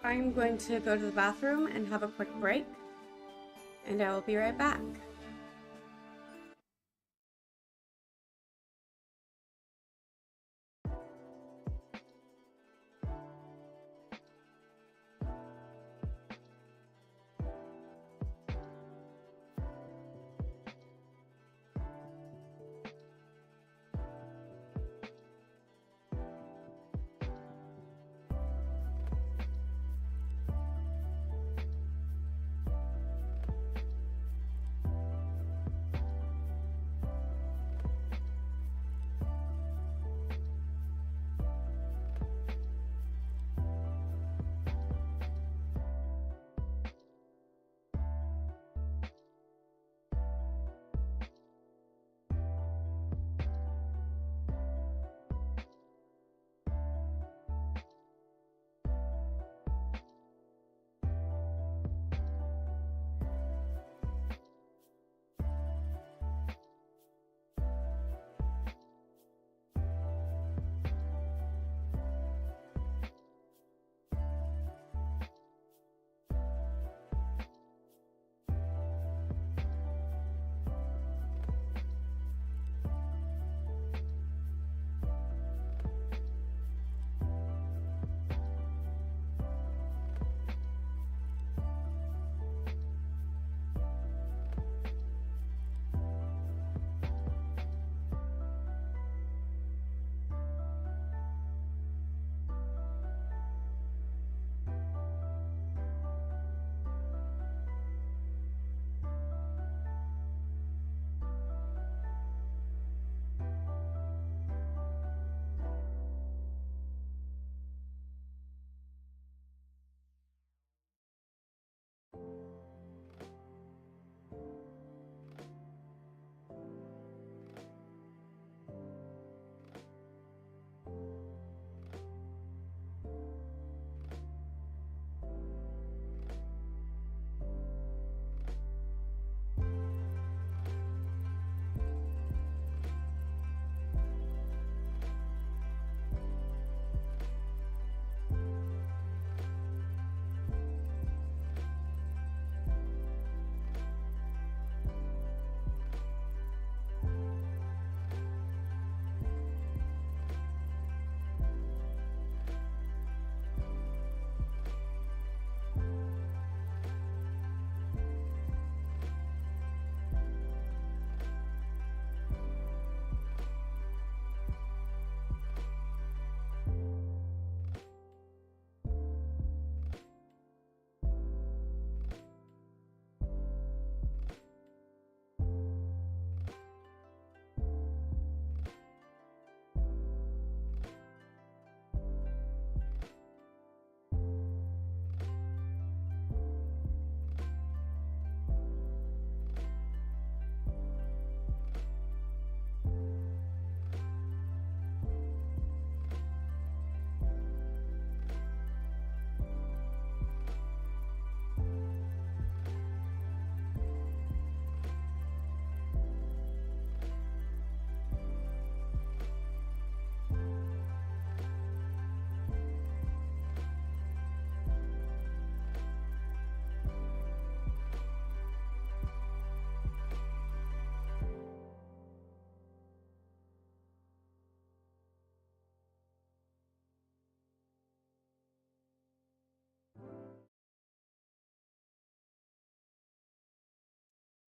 I'm going to go to the bathroom and have a quick break, and I will be right back.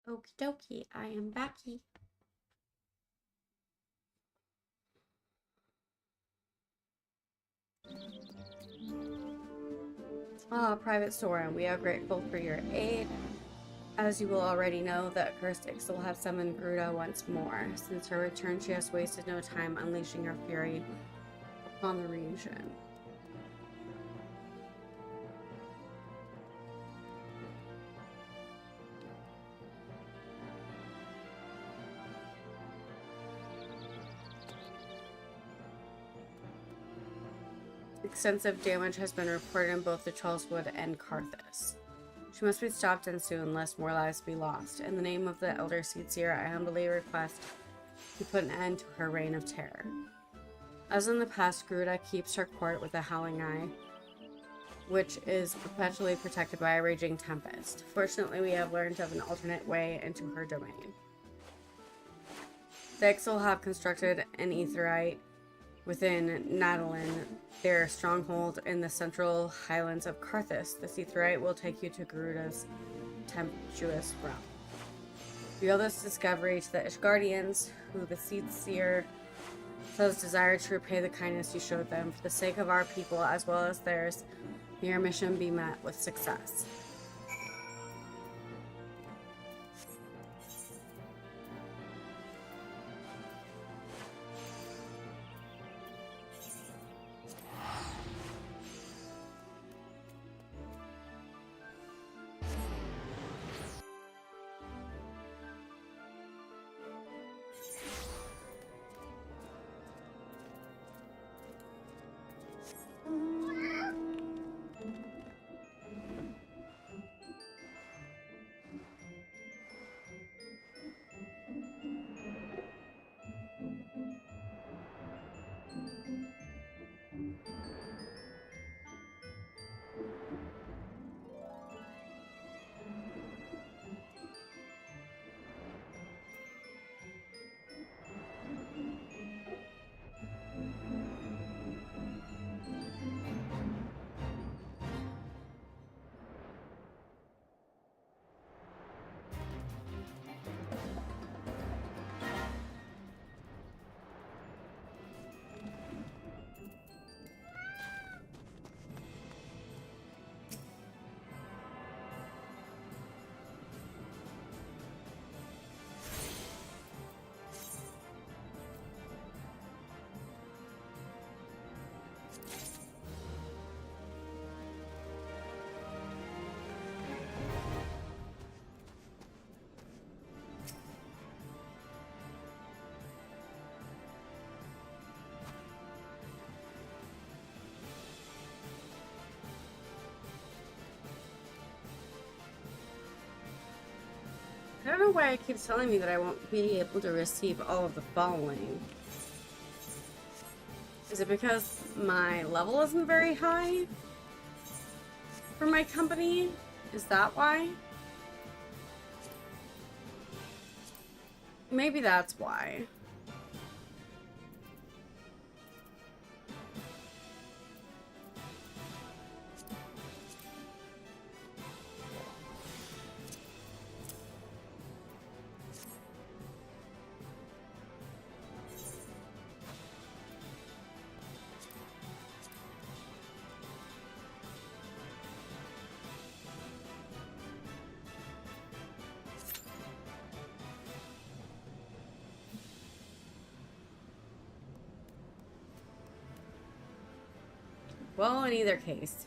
Okie dokie, I am backy. Ah, Private Soren, we are grateful for your aid. As you will already know, the accursed Ix will have summoned Gruda once more. Since her return, she has wasted no time unleashing her fury upon the region. Extensive damage has been reported in both the Charleswood and Carthus. She must be stopped and soon, lest more lives be lost. In the name of the Elder Seedseer, I humbly request you put an end to her reign of terror. As in the past, Gruda keeps her court with a howling eye, which is perpetually protected by a raging tempest. Fortunately, we have learned of an alternate way into her domain. The Ix will have constructed an aetherite within Nadalin, their stronghold in the central highlands of Carthus. This aetherite will take you to Garuda's tempestuous realm. Reveal this discovery to the Ishgardians, who the Seedseer says desire to repay the kindness you showed them. For the sake of our people as well as theirs, may your mission be met with success. I don't know why it keeps telling me that I won't be able to receive all of the following. Is it because my level isn't very high for my company? Is that why? Maybe that's why. Well, in either case.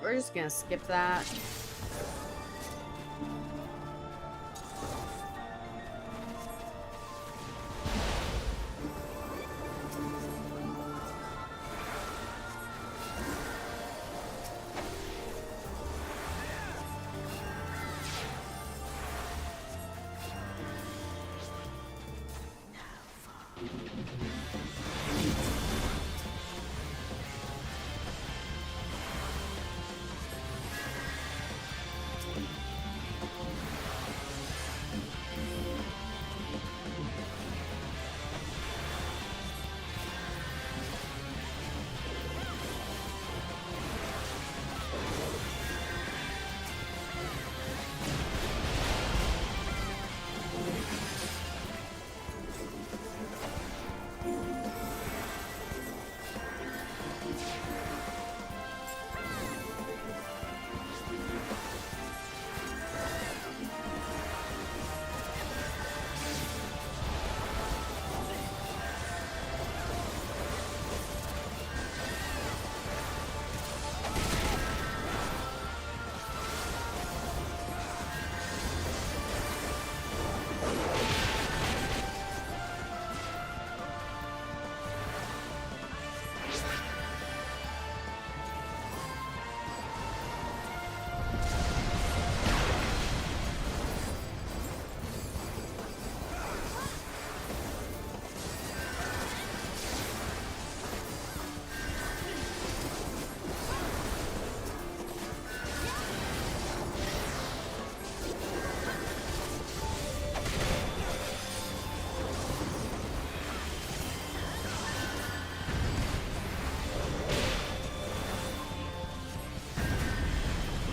We're just gonna skip that.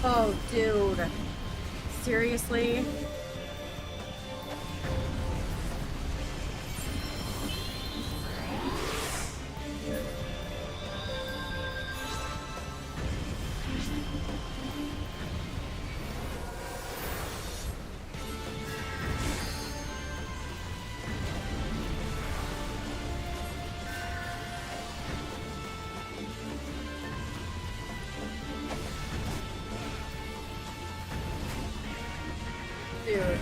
Oh, dude. Seriously? Dude.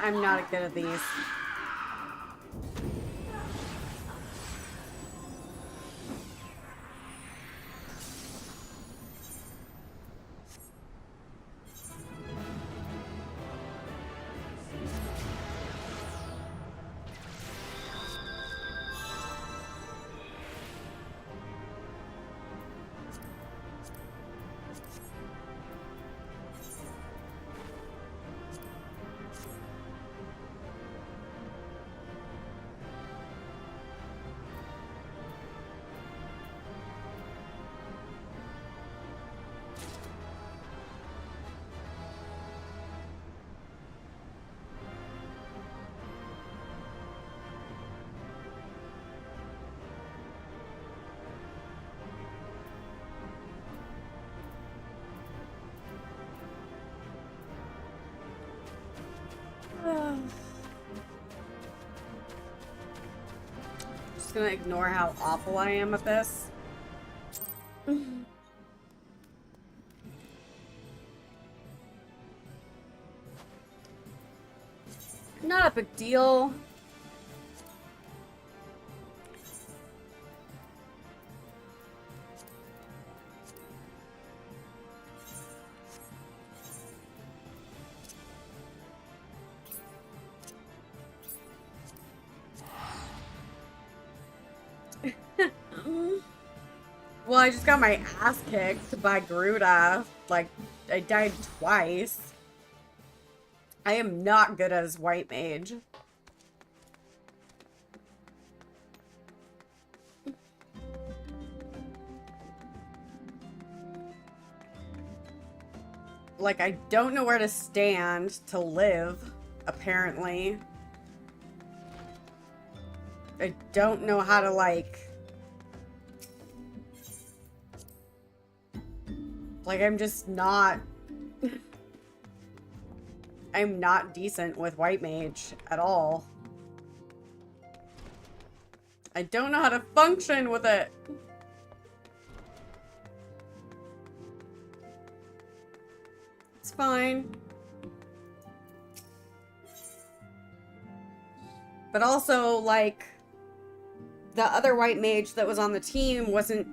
I'm not good at these. Just gonna ignore how awful I am at this. Not a big deal. Well, I just got my ass kicked by Garuda. Like, I died twice. I am not good as white mage. Like, I don't know where to stand to live, apparently. I don't know how to, like, I'm just not... I'm not decent with white mage at all. I don't know how to function with it. It's fine. But also, like, the other white mage that was on the team wasn't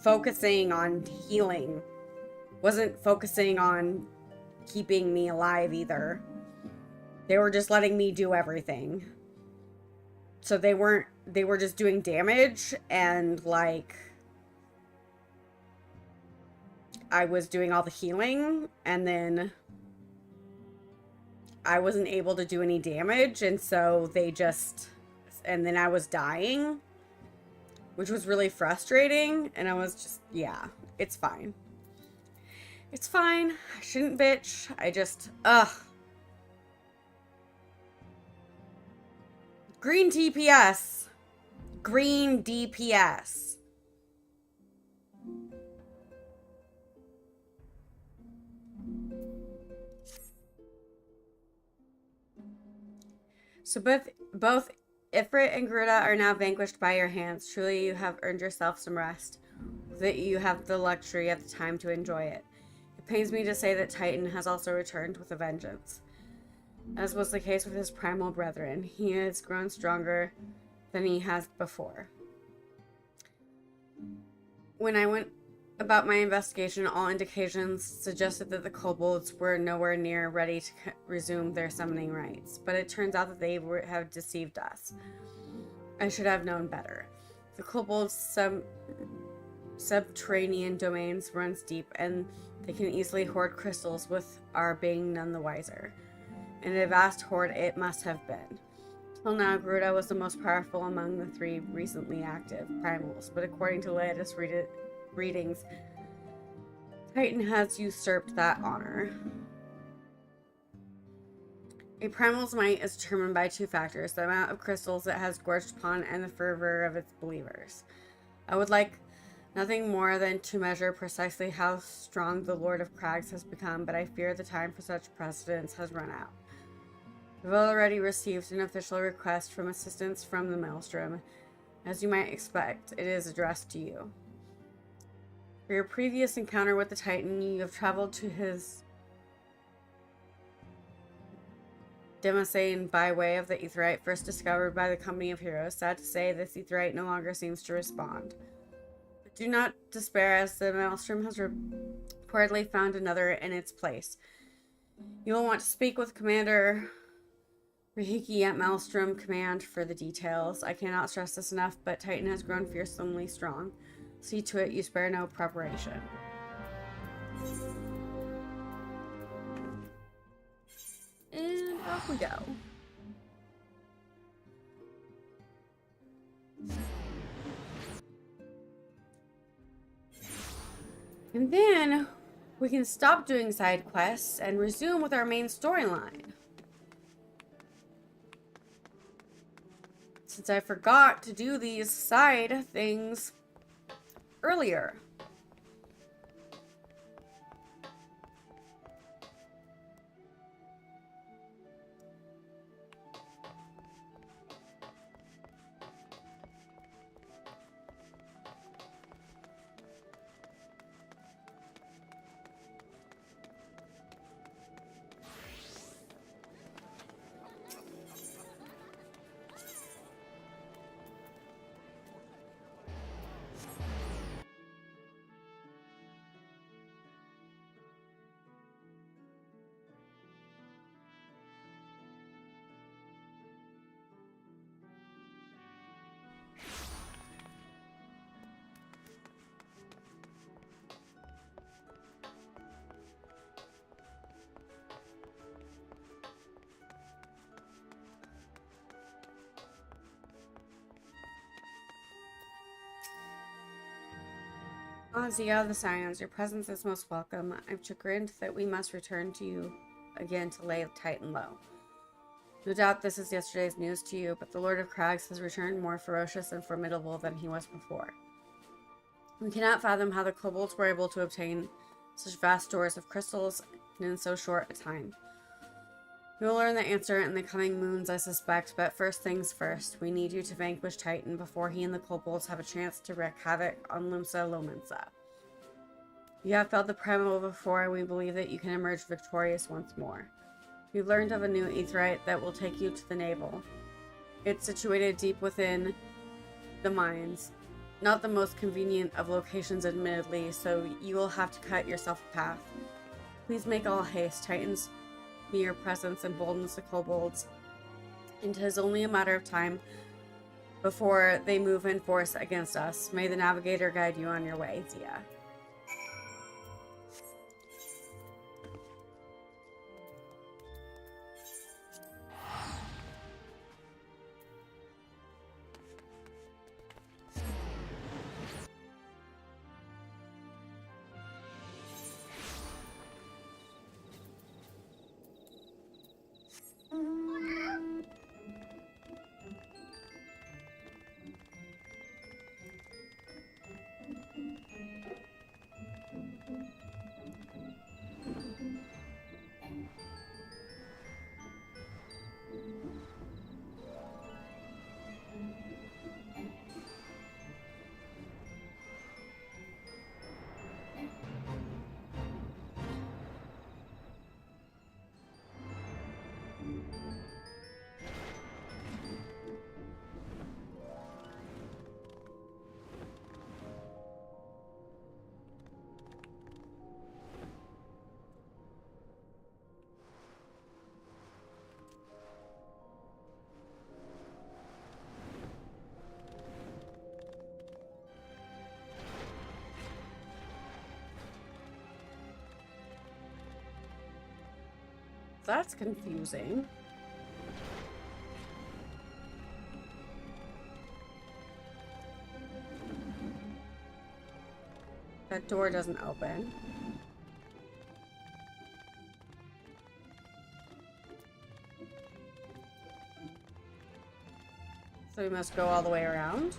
focusing on healing. Wasn't focusing on keeping me alive either. They were just letting me do everything. So they were just doing damage, and like I was doing all the healing, and then I wasn't able to do any damage, and so and then I was dying, which was really frustrating, and I was just, yeah, it's fine. It's fine. I shouldn't bitch. I just, Green DPS. Green DPS. So both Ifrit and Garuda are now vanquished by your hands. Truly you have earned yourself some rest. That you have the luxury of the time to enjoy it. It pains me to say that Titan has also returned with a vengeance. As was the case with his primal brethren, he has grown stronger than he has before. When I went about my investigation, all indications suggested that the kobolds were nowhere near ready to resume their summoning rites, but it turns out that they have deceived us. I should have known better. The kobolds' subterranean domains runs deep, and they can easily hoard crystals with our being none the wiser. and a vast horde it must have been. Till now, Garuda was the most powerful among the three recently active primals, but according to latest readings, Titan has usurped that honor. A primal's might is determined by two factors: the amount of crystals it has gorged upon and the fervor of its believers. I would like nothing more than to measure precisely how strong the Lord of Crags has become, but I fear the time for such precedence has run out. I've already received an official request from assistance from the Maelstrom. As you might expect, it is addressed to you. For your previous encounter with the Titan, you have traveled to his Demasane by way of the Aetherite first discovered by the Company of Heroes. Sad to say, this Aetherite no longer seems to respond. But do not despair, as the Maelstrom has reportedly found another in its place. You will want to speak with Commander Rihiki at Maelstrom Command for the details. I cannot stress this enough, but Titan has grown fearsomely strong. See to it you spare no preparation. And off we go. And then we can stop doing side quests and resume with our main storyline. Since I forgot to do these side things earlier. Zia of the Scions, your presence is most welcome. I'm chagrined that we must return to you again to lay Titan low. No doubt this is yesterday's news to you, but the Lord of Crags has returned more ferocious and formidable than he was before. We cannot fathom how the kobolds were able to obtain such vast stores of crystals in so short a time. We will learn the answer in the coming moons, I suspect, but first things first, we need you to vanquish Titan before he and the kobolds have a chance to wreak havoc on Lumsa Lominsa. You have felt the primal before, and we believe that you can emerge victorious once more. We've learned of a new aetherite that will take you to the navel. It's situated deep within the mines. Not the most convenient of locations, admittedly, so you will have to cut yourself a path. Please make all haste. Titan's mere presence emboldens the kobolds, and it is only a matter of time before they move in force against us. May the Navigator guide you on your way, Zia. That's confusing. That door doesn't open. So we must go all the way around.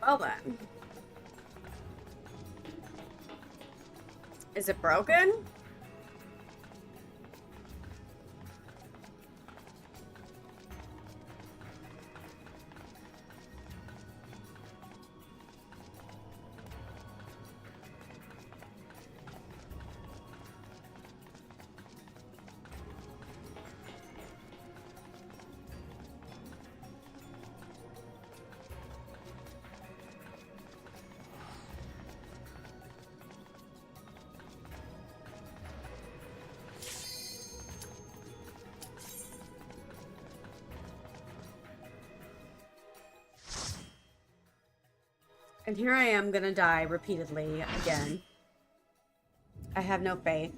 Well then. Is it broken? And here I am gonna die repeatedly again. I have no faith.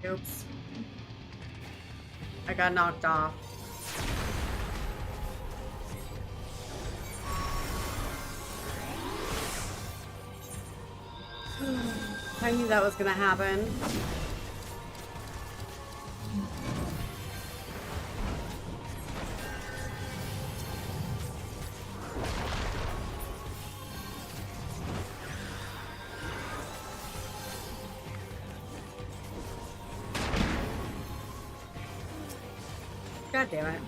Oops. I got knocked off. I knew that was gonna happen. God damn it.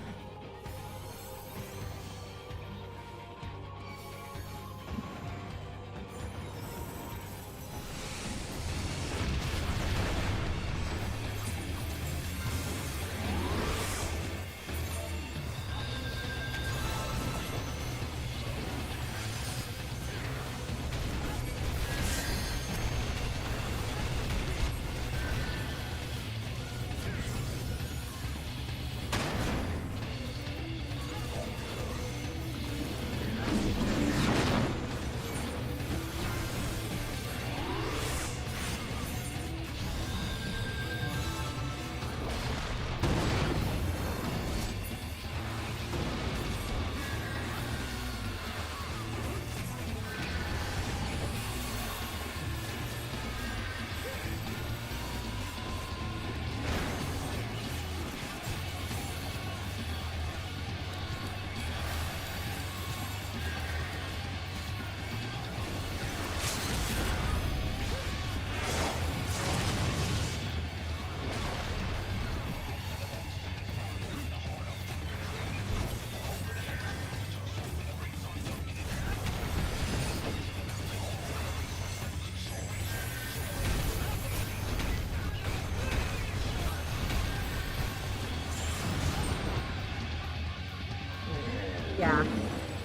Yeah,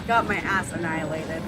got my ass annihilated.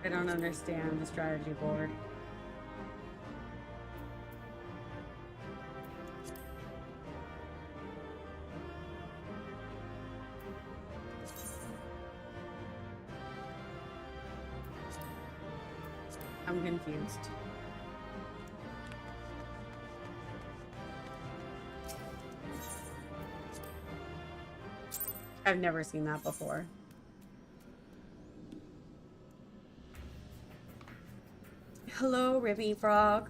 I don't understand the strategy board. I'm confused. I've never seen that before. Hello, Ribby Frog.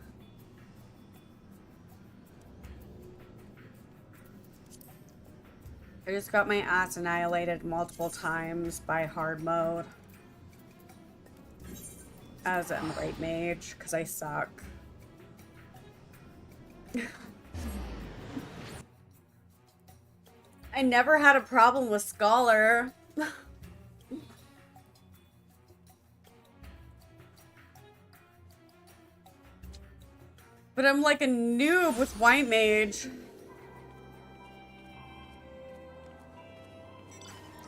I just got my ass annihilated multiple times by hard mode as a right mage because I suck. I never had a problem with Scholar. But I'm like a noob with White Mage.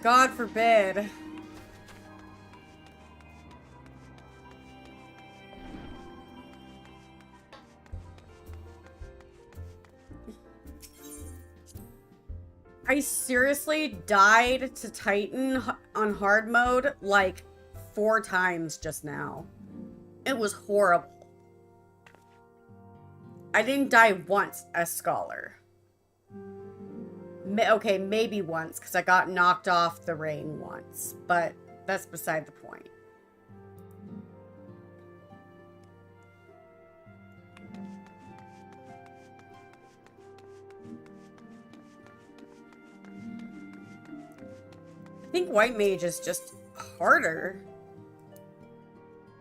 God forbid. I seriously died to Titan on hard mode like 4 times just now. It was horrible. I didn't die once as Scholar. Okay, maybe once, because I got knocked off the ring once. But that's beside the point. I think White Mage is just harder.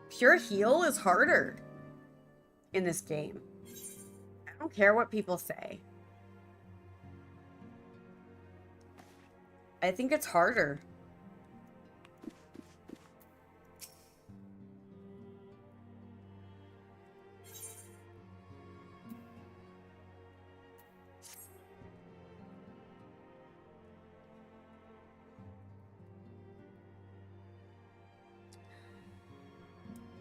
Pure heal is harder in this game. I don't care what people say. I think it's harder.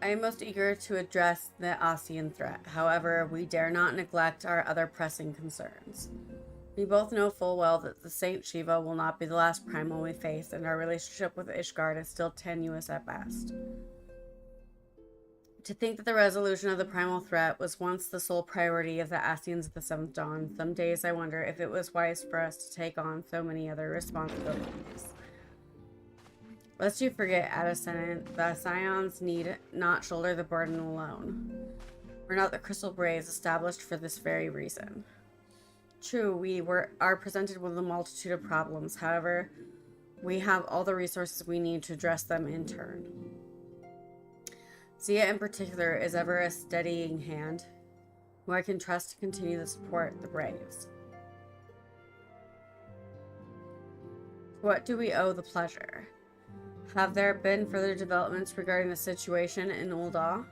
I am most eager to address the Asian threat. However, we dare not neglect our other pressing concerns. We both know full well that the Saint Shiva will not be the last primal we face, and our relationship with Ishgard is still tenuous at best. To think that the resolution of the primal threat was once the sole priority of the Asians of the Seventh Dawn, some days I wonder if it was wise for us to take on so many other responsibilities. Lest you forget, Addison, the Scions need not shoulder the burden alone. We're not the Crystal Braves established for this very reason. True, we are presented with a multitude of problems. However, we have all the resources we need to address them in turn. Zia in particular is ever a steadying hand, who I can trust to continue to support the Braves. What do we owe the pleasure? Have there been further developments regarding the situation in Ul'dah?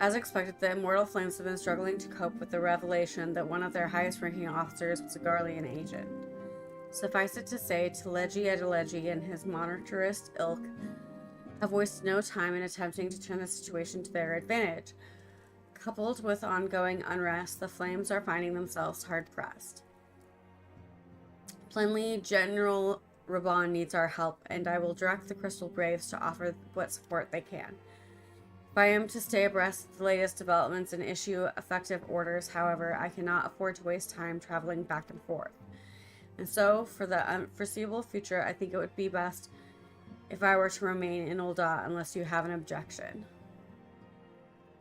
As expected, the Immortal Flames have been struggling to cope with the revelation that one of their highest-ranking officers was a Garlean agent. Suffice it to say, Teleji Adeleji and his monetarist ilk have wasted no time in attempting to turn the situation to their advantage. Coupled with ongoing unrest, the Flames are finding themselves hard-pressed. Plainly, General Raban needs our help, and I will direct the Crystal Braves to offer what support they can. If I am to stay abreast of the latest developments and issue effective orders, however, I cannot afford to waste time traveling back and forth. And so, for the unforeseeable future, I think it would be best if I were to remain in Ul'dah unless you have an objection.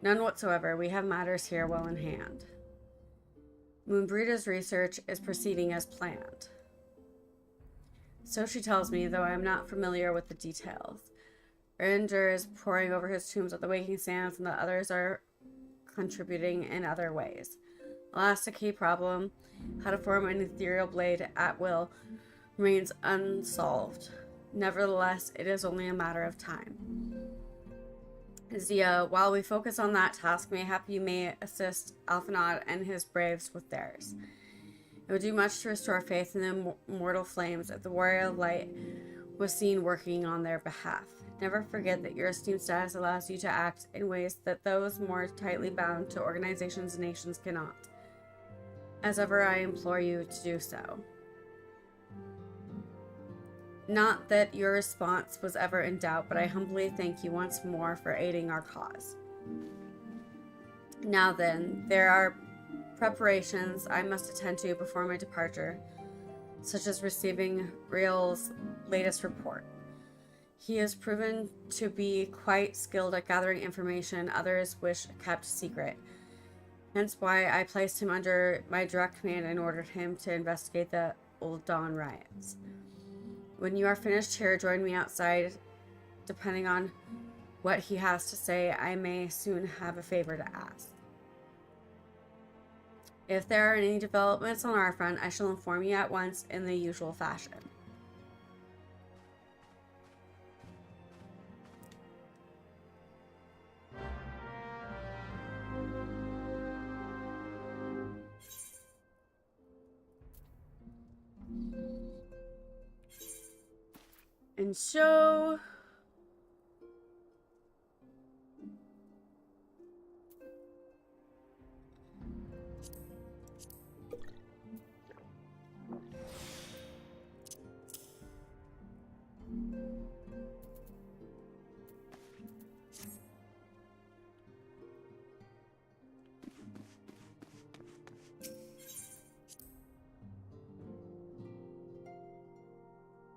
None whatsoever. We have matters here well in hand. Moonbreeda's research is proceeding as planned. So she tells me, though I am not familiar with the details. Ranger is poring over his tombs at the Waking Sands, and the others are contributing in other ways. Alas, a key problem, how to form an ethereal blade at will, remains unsolved. Nevertheless, it is only a matter of time. Zia, while we focus on that task, mayhap you may assist Alphanod and his braves with theirs. It would do much to restore faith in the immortal flames if the Warrior of Light was seen working on their behalf. Never forget that your esteemed status allows you to act in ways that those more tightly bound to organizations and nations cannot. As ever, I implore you to do so. Not that your response was ever in doubt, but I humbly thank you once more for aiding our cause. Now then, there are preparations I must attend to before my departure, such as receiving Real's latest report. He has proven to be quite skilled at gathering information others wish kept secret, hence why I placed him under my direct command and ordered him to investigate the Ul'dah riots. When you are finished here, join me outside. Depending on what he has to say, I may soon have a favor to ask. If there are any developments on our front, I shall inform you at once in the usual fashion. And so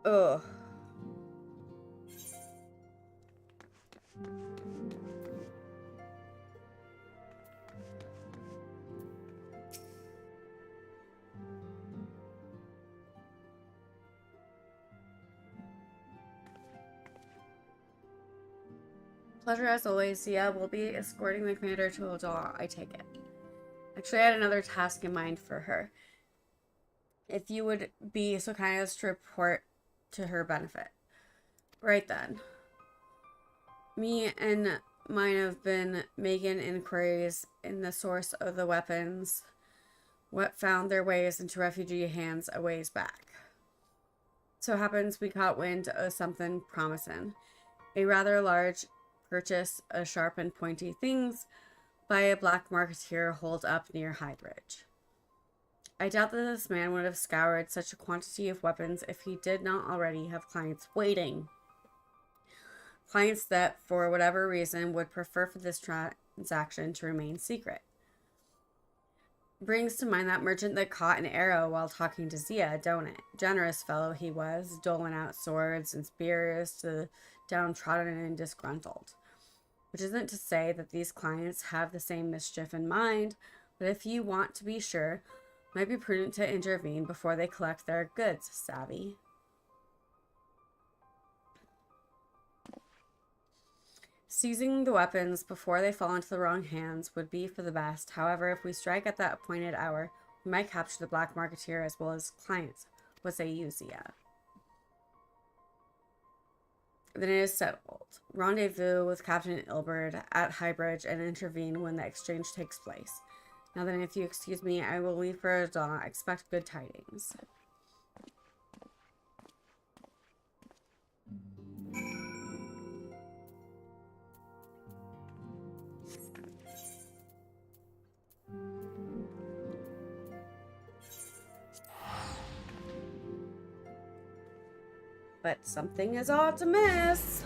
ugh. Pleasure as always. Zia will be escorting the commander to Ul'dah, I take it. Actually, I had another task in mind for her. if you would be so kind as to report to her benefit. Right then. Me and mine have been making inquiries in the source of the weapons what found their ways into refugee hands a ways back. So happens we caught wind of something promising. A rather large purchase of sharp and pointy things by a black marketeer holed up near Highbridge. I doubt that this man would have scoured such a quantity of weapons if he did not already have clients waiting. Clients that, for whatever reason, would prefer for this transaction to remain secret. Brings to mind that merchant that caught an arrow while talking to Zia, don't it? Generous fellow he was, doling out swords and spears to the downtrodden and disgruntled. Which isn't to say that these clients have the same mischief in mind, but if you want to be sure, might be prudent to intervene before they collect their goods, savvy? Seizing the weapons before they fall into the wrong hands would be for the best. However, if we strike at that appointed hour, we might capture the black marketeer as well as clients. What say you, Zia? Then it is settled. Rendezvous with Captain Ilbert at Highbridge and intervene when the exchange takes place. Now then, if you excuse me, I will leave for dawn. Expect good tidings. But something is odd to miss.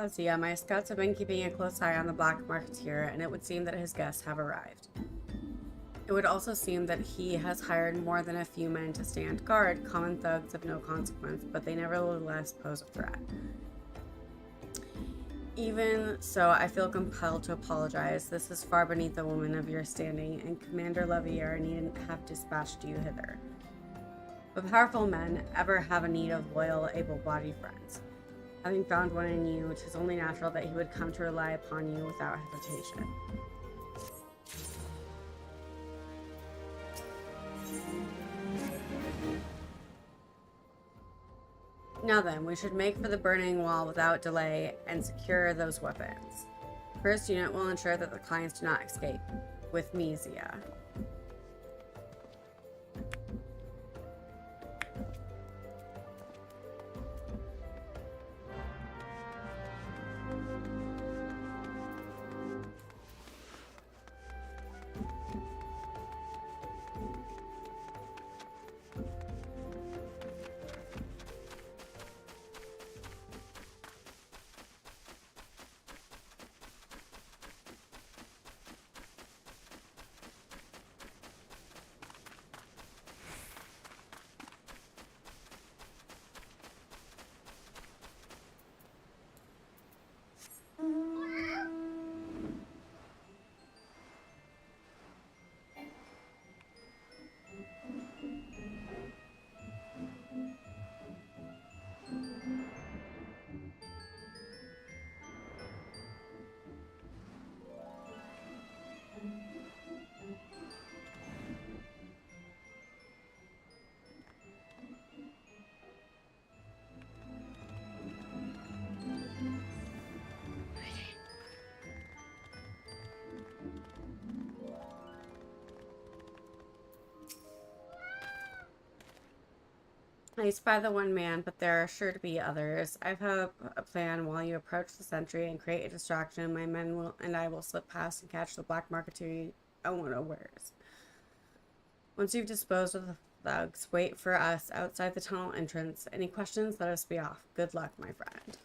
Zia, my scouts have been keeping a close eye on the black marketeer, and it would seem that his guests have arrived. It would also seem that he has hired more than a few men to stand guard, common thugs of no consequence, but they nevertheless pose a threat. Even so, I feel compelled to apologize. This is far beneath a woman of your standing, and Commander Levier needn't have dispatched you hither. But powerful men ever have a need of loyal, able-bodied friends. Having found one in you, it is only natural that he would come to rely upon you without hesitation. Now then, we should make for the burning wall without delay and secure those weapons. First unit will ensure that the clients do not escape. With me, Zia. I spy the one man, but there are sure to be others. I've had a plan. While you approach the sentry and create a distraction, my men will and I will slip past and catch the black marketeer unawares. Once you've disposed of the thugs, wait for us outside the tunnel entrance. Any questions? Let us be off. Good luck, my friend.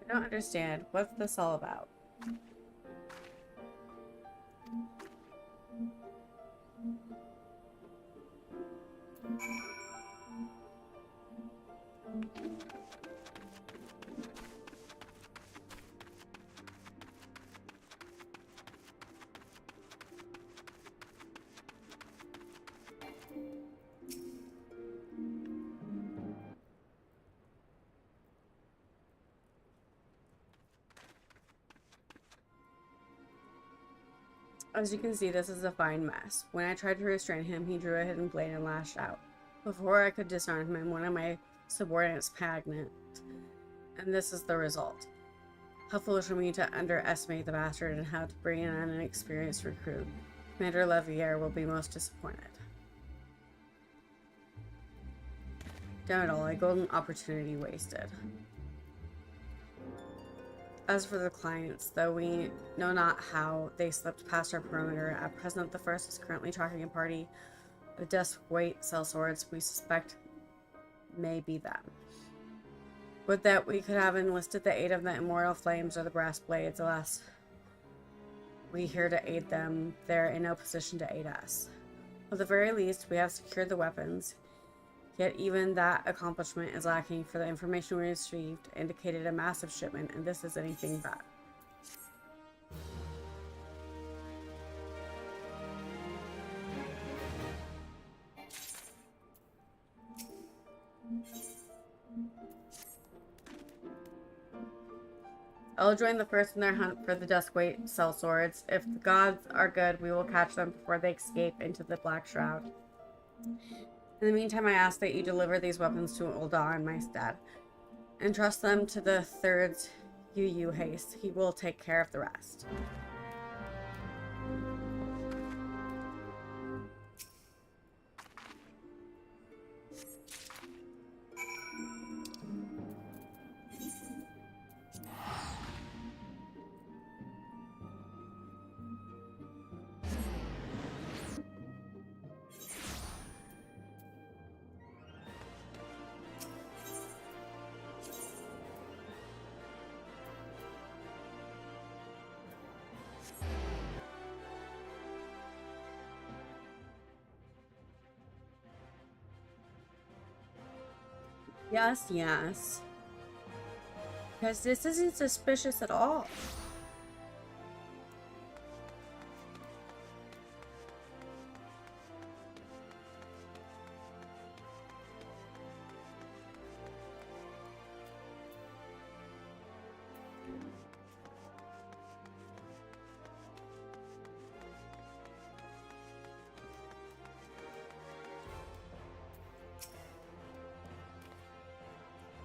I don't understand. What's this all about? As you can see, this is a fine mess. When I tried to restrain him, he drew a hidden blade and lashed out. Before I could disarm him, one of my subordinates panicked, and this is the result. How foolish of me to underestimate the bastard and how to bring in an inexperienced recruit. Commander Levier will be most disappointed. Damn it all, a golden opportunity wasted. As for the clients, though we know not how they slipped past our perimeter, at present the first is currently tracking a party of death-weight sellswords we suspect may be them. Would that we could have enlisted the aid of the Immortal Flames or the Brass Blades. Alas, we here to aid them, they're in no position to aid us. At the very least, we have secured the weapons, yet even that accomplishment is lacking, for the information we received indicated a massive shipment, and this is anything but. I will join the first in their hunt for the Duskweight sellswords. If the gods are good, we will catch them before they escape into the Black Shroud. In the meantime, I ask that you deliver these weapons to Ul'dah, my stead. Entrust them to the Third's Yu Haste. He will take care of the rest. Yes, yes. Because this isn't suspicious at all.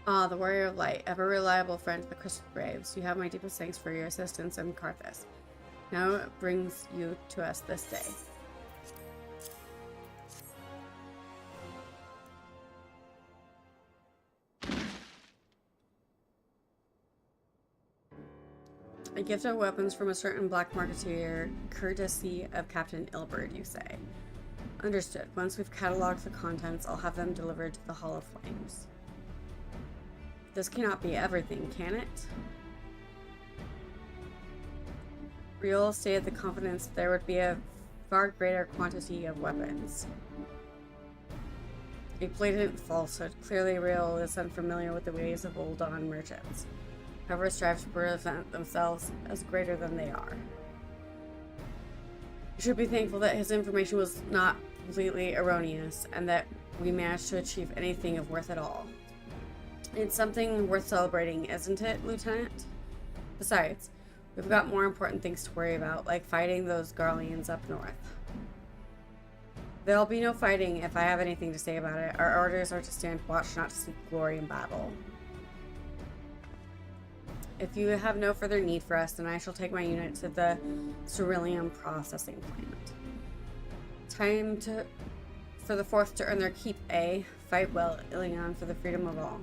Ah, the Warrior of Light, ever reliable friend of the Crystal Graves. You have my deepest thanks for your assistance in Karthus. Now it brings you to us this day. A gift of weapons from a certain black marketeer, courtesy of Captain Ilberd, you say. Understood. Once we've cataloged the contents, I'll have them delivered to the Hall of Flames. This cannot be everything, can it? Riol stated the confidence there would be a far greater quantity of weapons. A blatant falsehood. Clearly, Riol is unfamiliar with the ways of Ul'dah merchants. Whoever strives to present themselves as greater than they are. You should be thankful that his information was not completely erroneous, and that we managed to achieve anything of worth at all. It's something worth celebrating, isn't it, Lieutenant? Besides, we've got more important things to worry about, like fighting those Garleans up north. There'll be no fighting if I have anything to say about it. Our orders are to stand watch, not to seek glory in battle. If you have no further need for us, then I shall take my unit to the Cerulean processing plant. Time for the Fourth to earn their keep, eh? Fight well, Ilion, for the freedom of all.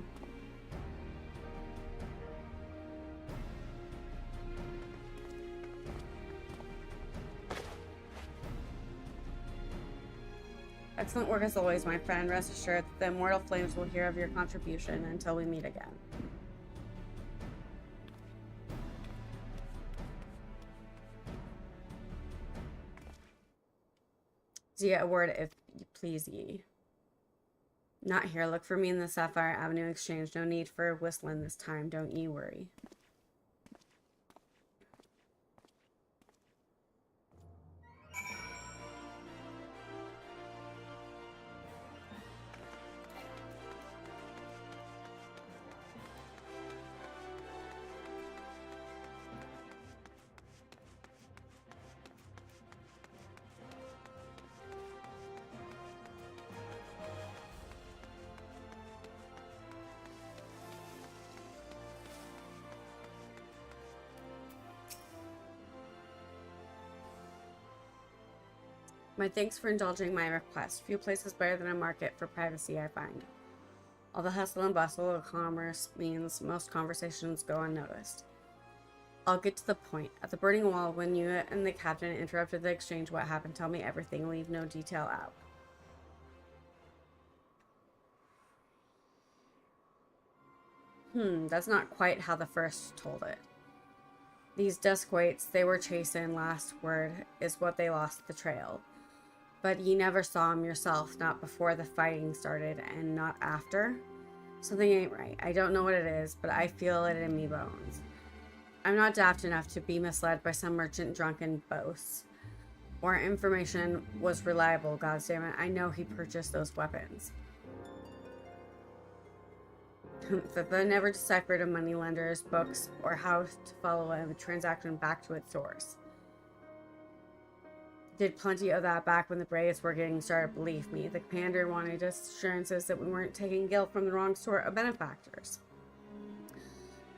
Excellent work as always, my friend. Rest assured that the Immortal Flames will hear of your contribution until we meet again. Zia, a word if you please ye. Not here. Look for me in the Sapphire Avenue Exchange. No need for whistling this time. Don't ye worry. My thanks for indulging my request. Few places better than a market for privacy, I find. All the hustle and bustle of commerce means most conversations go unnoticed. I'll get to the point. At the burning wall, when you and the captain interrupted the exchange, what happened? Tell me everything. Leave no detail out. That's not quite how the first told it. These Duskweights they were chasing, last word, is what they lost the trail. But ye never saw him yourself, not before the fighting started, and not after? Something ain't right. I don't know what it is, but I feel it in me bones. I'm not daft enough to be misled by some merchant drunken boasts. Our information was reliable, goddammit. I know he purchased those weapons. Fifa never deciphered a moneylender's books or how to follow a transaction back to its source. Did plenty of that back when the Braves were getting started, believe me. The commander wanted assurances that we weren't taking guilt from the wrong sort of benefactors.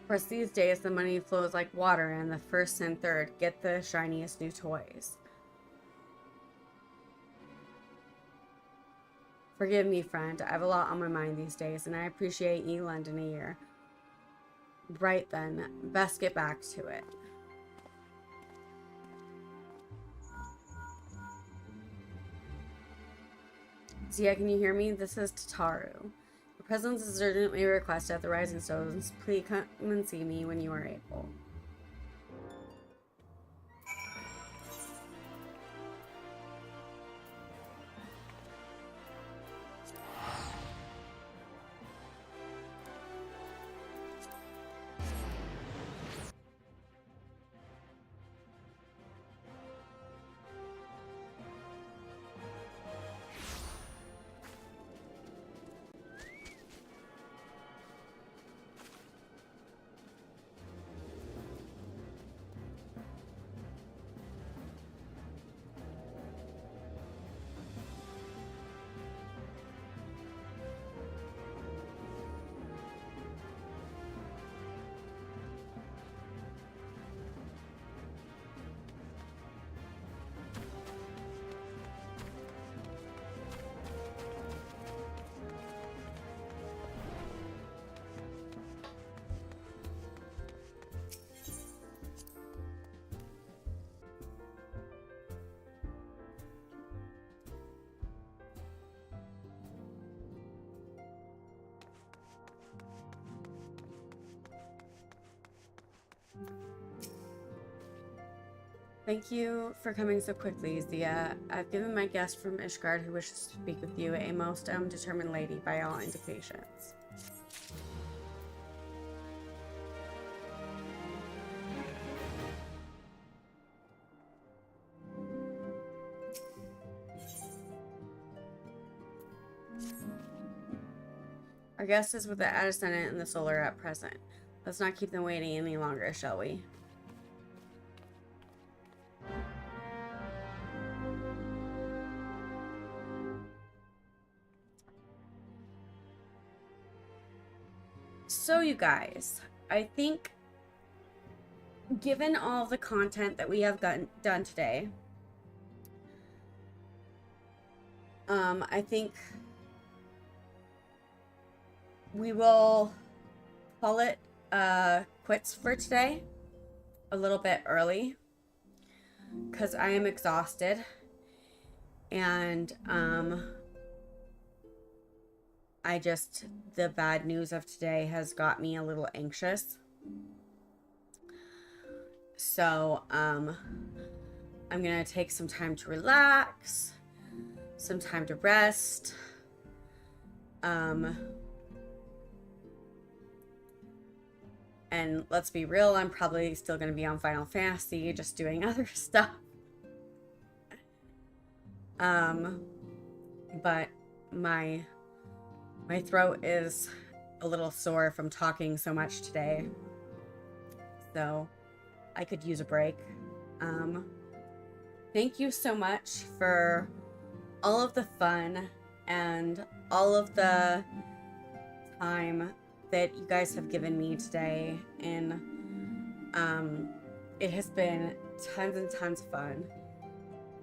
Of course, these days the money flows like water, and the first and third get the shiniest new toys. Forgive me, friend. I have a lot on my mind these days, and I appreciate you lending a ear. Right then, best get back to it. Zia, can you hear me? This is Tataru. Your presence is urgently requested at the Rising Stones. Please come and see me when you are able. Thank you for coming so quickly, Zia. I've given my guest from Ishgard who wishes to speak with you a most determined lady by all indications. Our guest is with the Ascendant and the Solar at present. Let's not keep them waiting any longer, shall we? So you guys, I think given all the content that we have done today, I think we will call it quits for today a little bit early because I am exhausted and the bad news of today has got me a little anxious. So, I'm gonna take some time to relax, some time to rest. And let's be real, I'm probably still gonna be on Final Fantasy, just doing other stuff. But my throat is a little sore from talking so much today, so I could use a break. Thank you so much for all of the fun and all of the time that you guys have given me today, and it has been tons and tons of fun.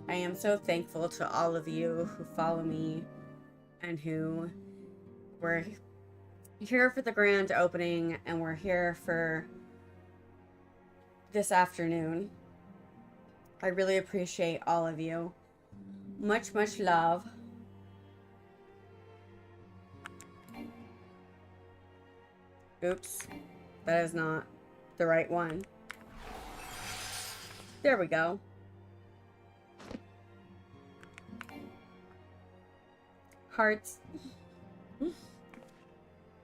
I am so thankful to all of you who follow me and who were here for the grand opening and we're here for this afternoon. I really appreciate all of you. Much, much love. Oops, that is not the right one. There we go. Hearts.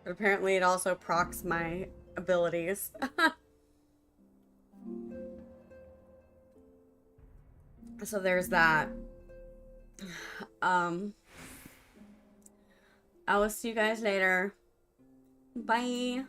But apparently it also procs my abilities. So there's that. I will see you guys later. Bye.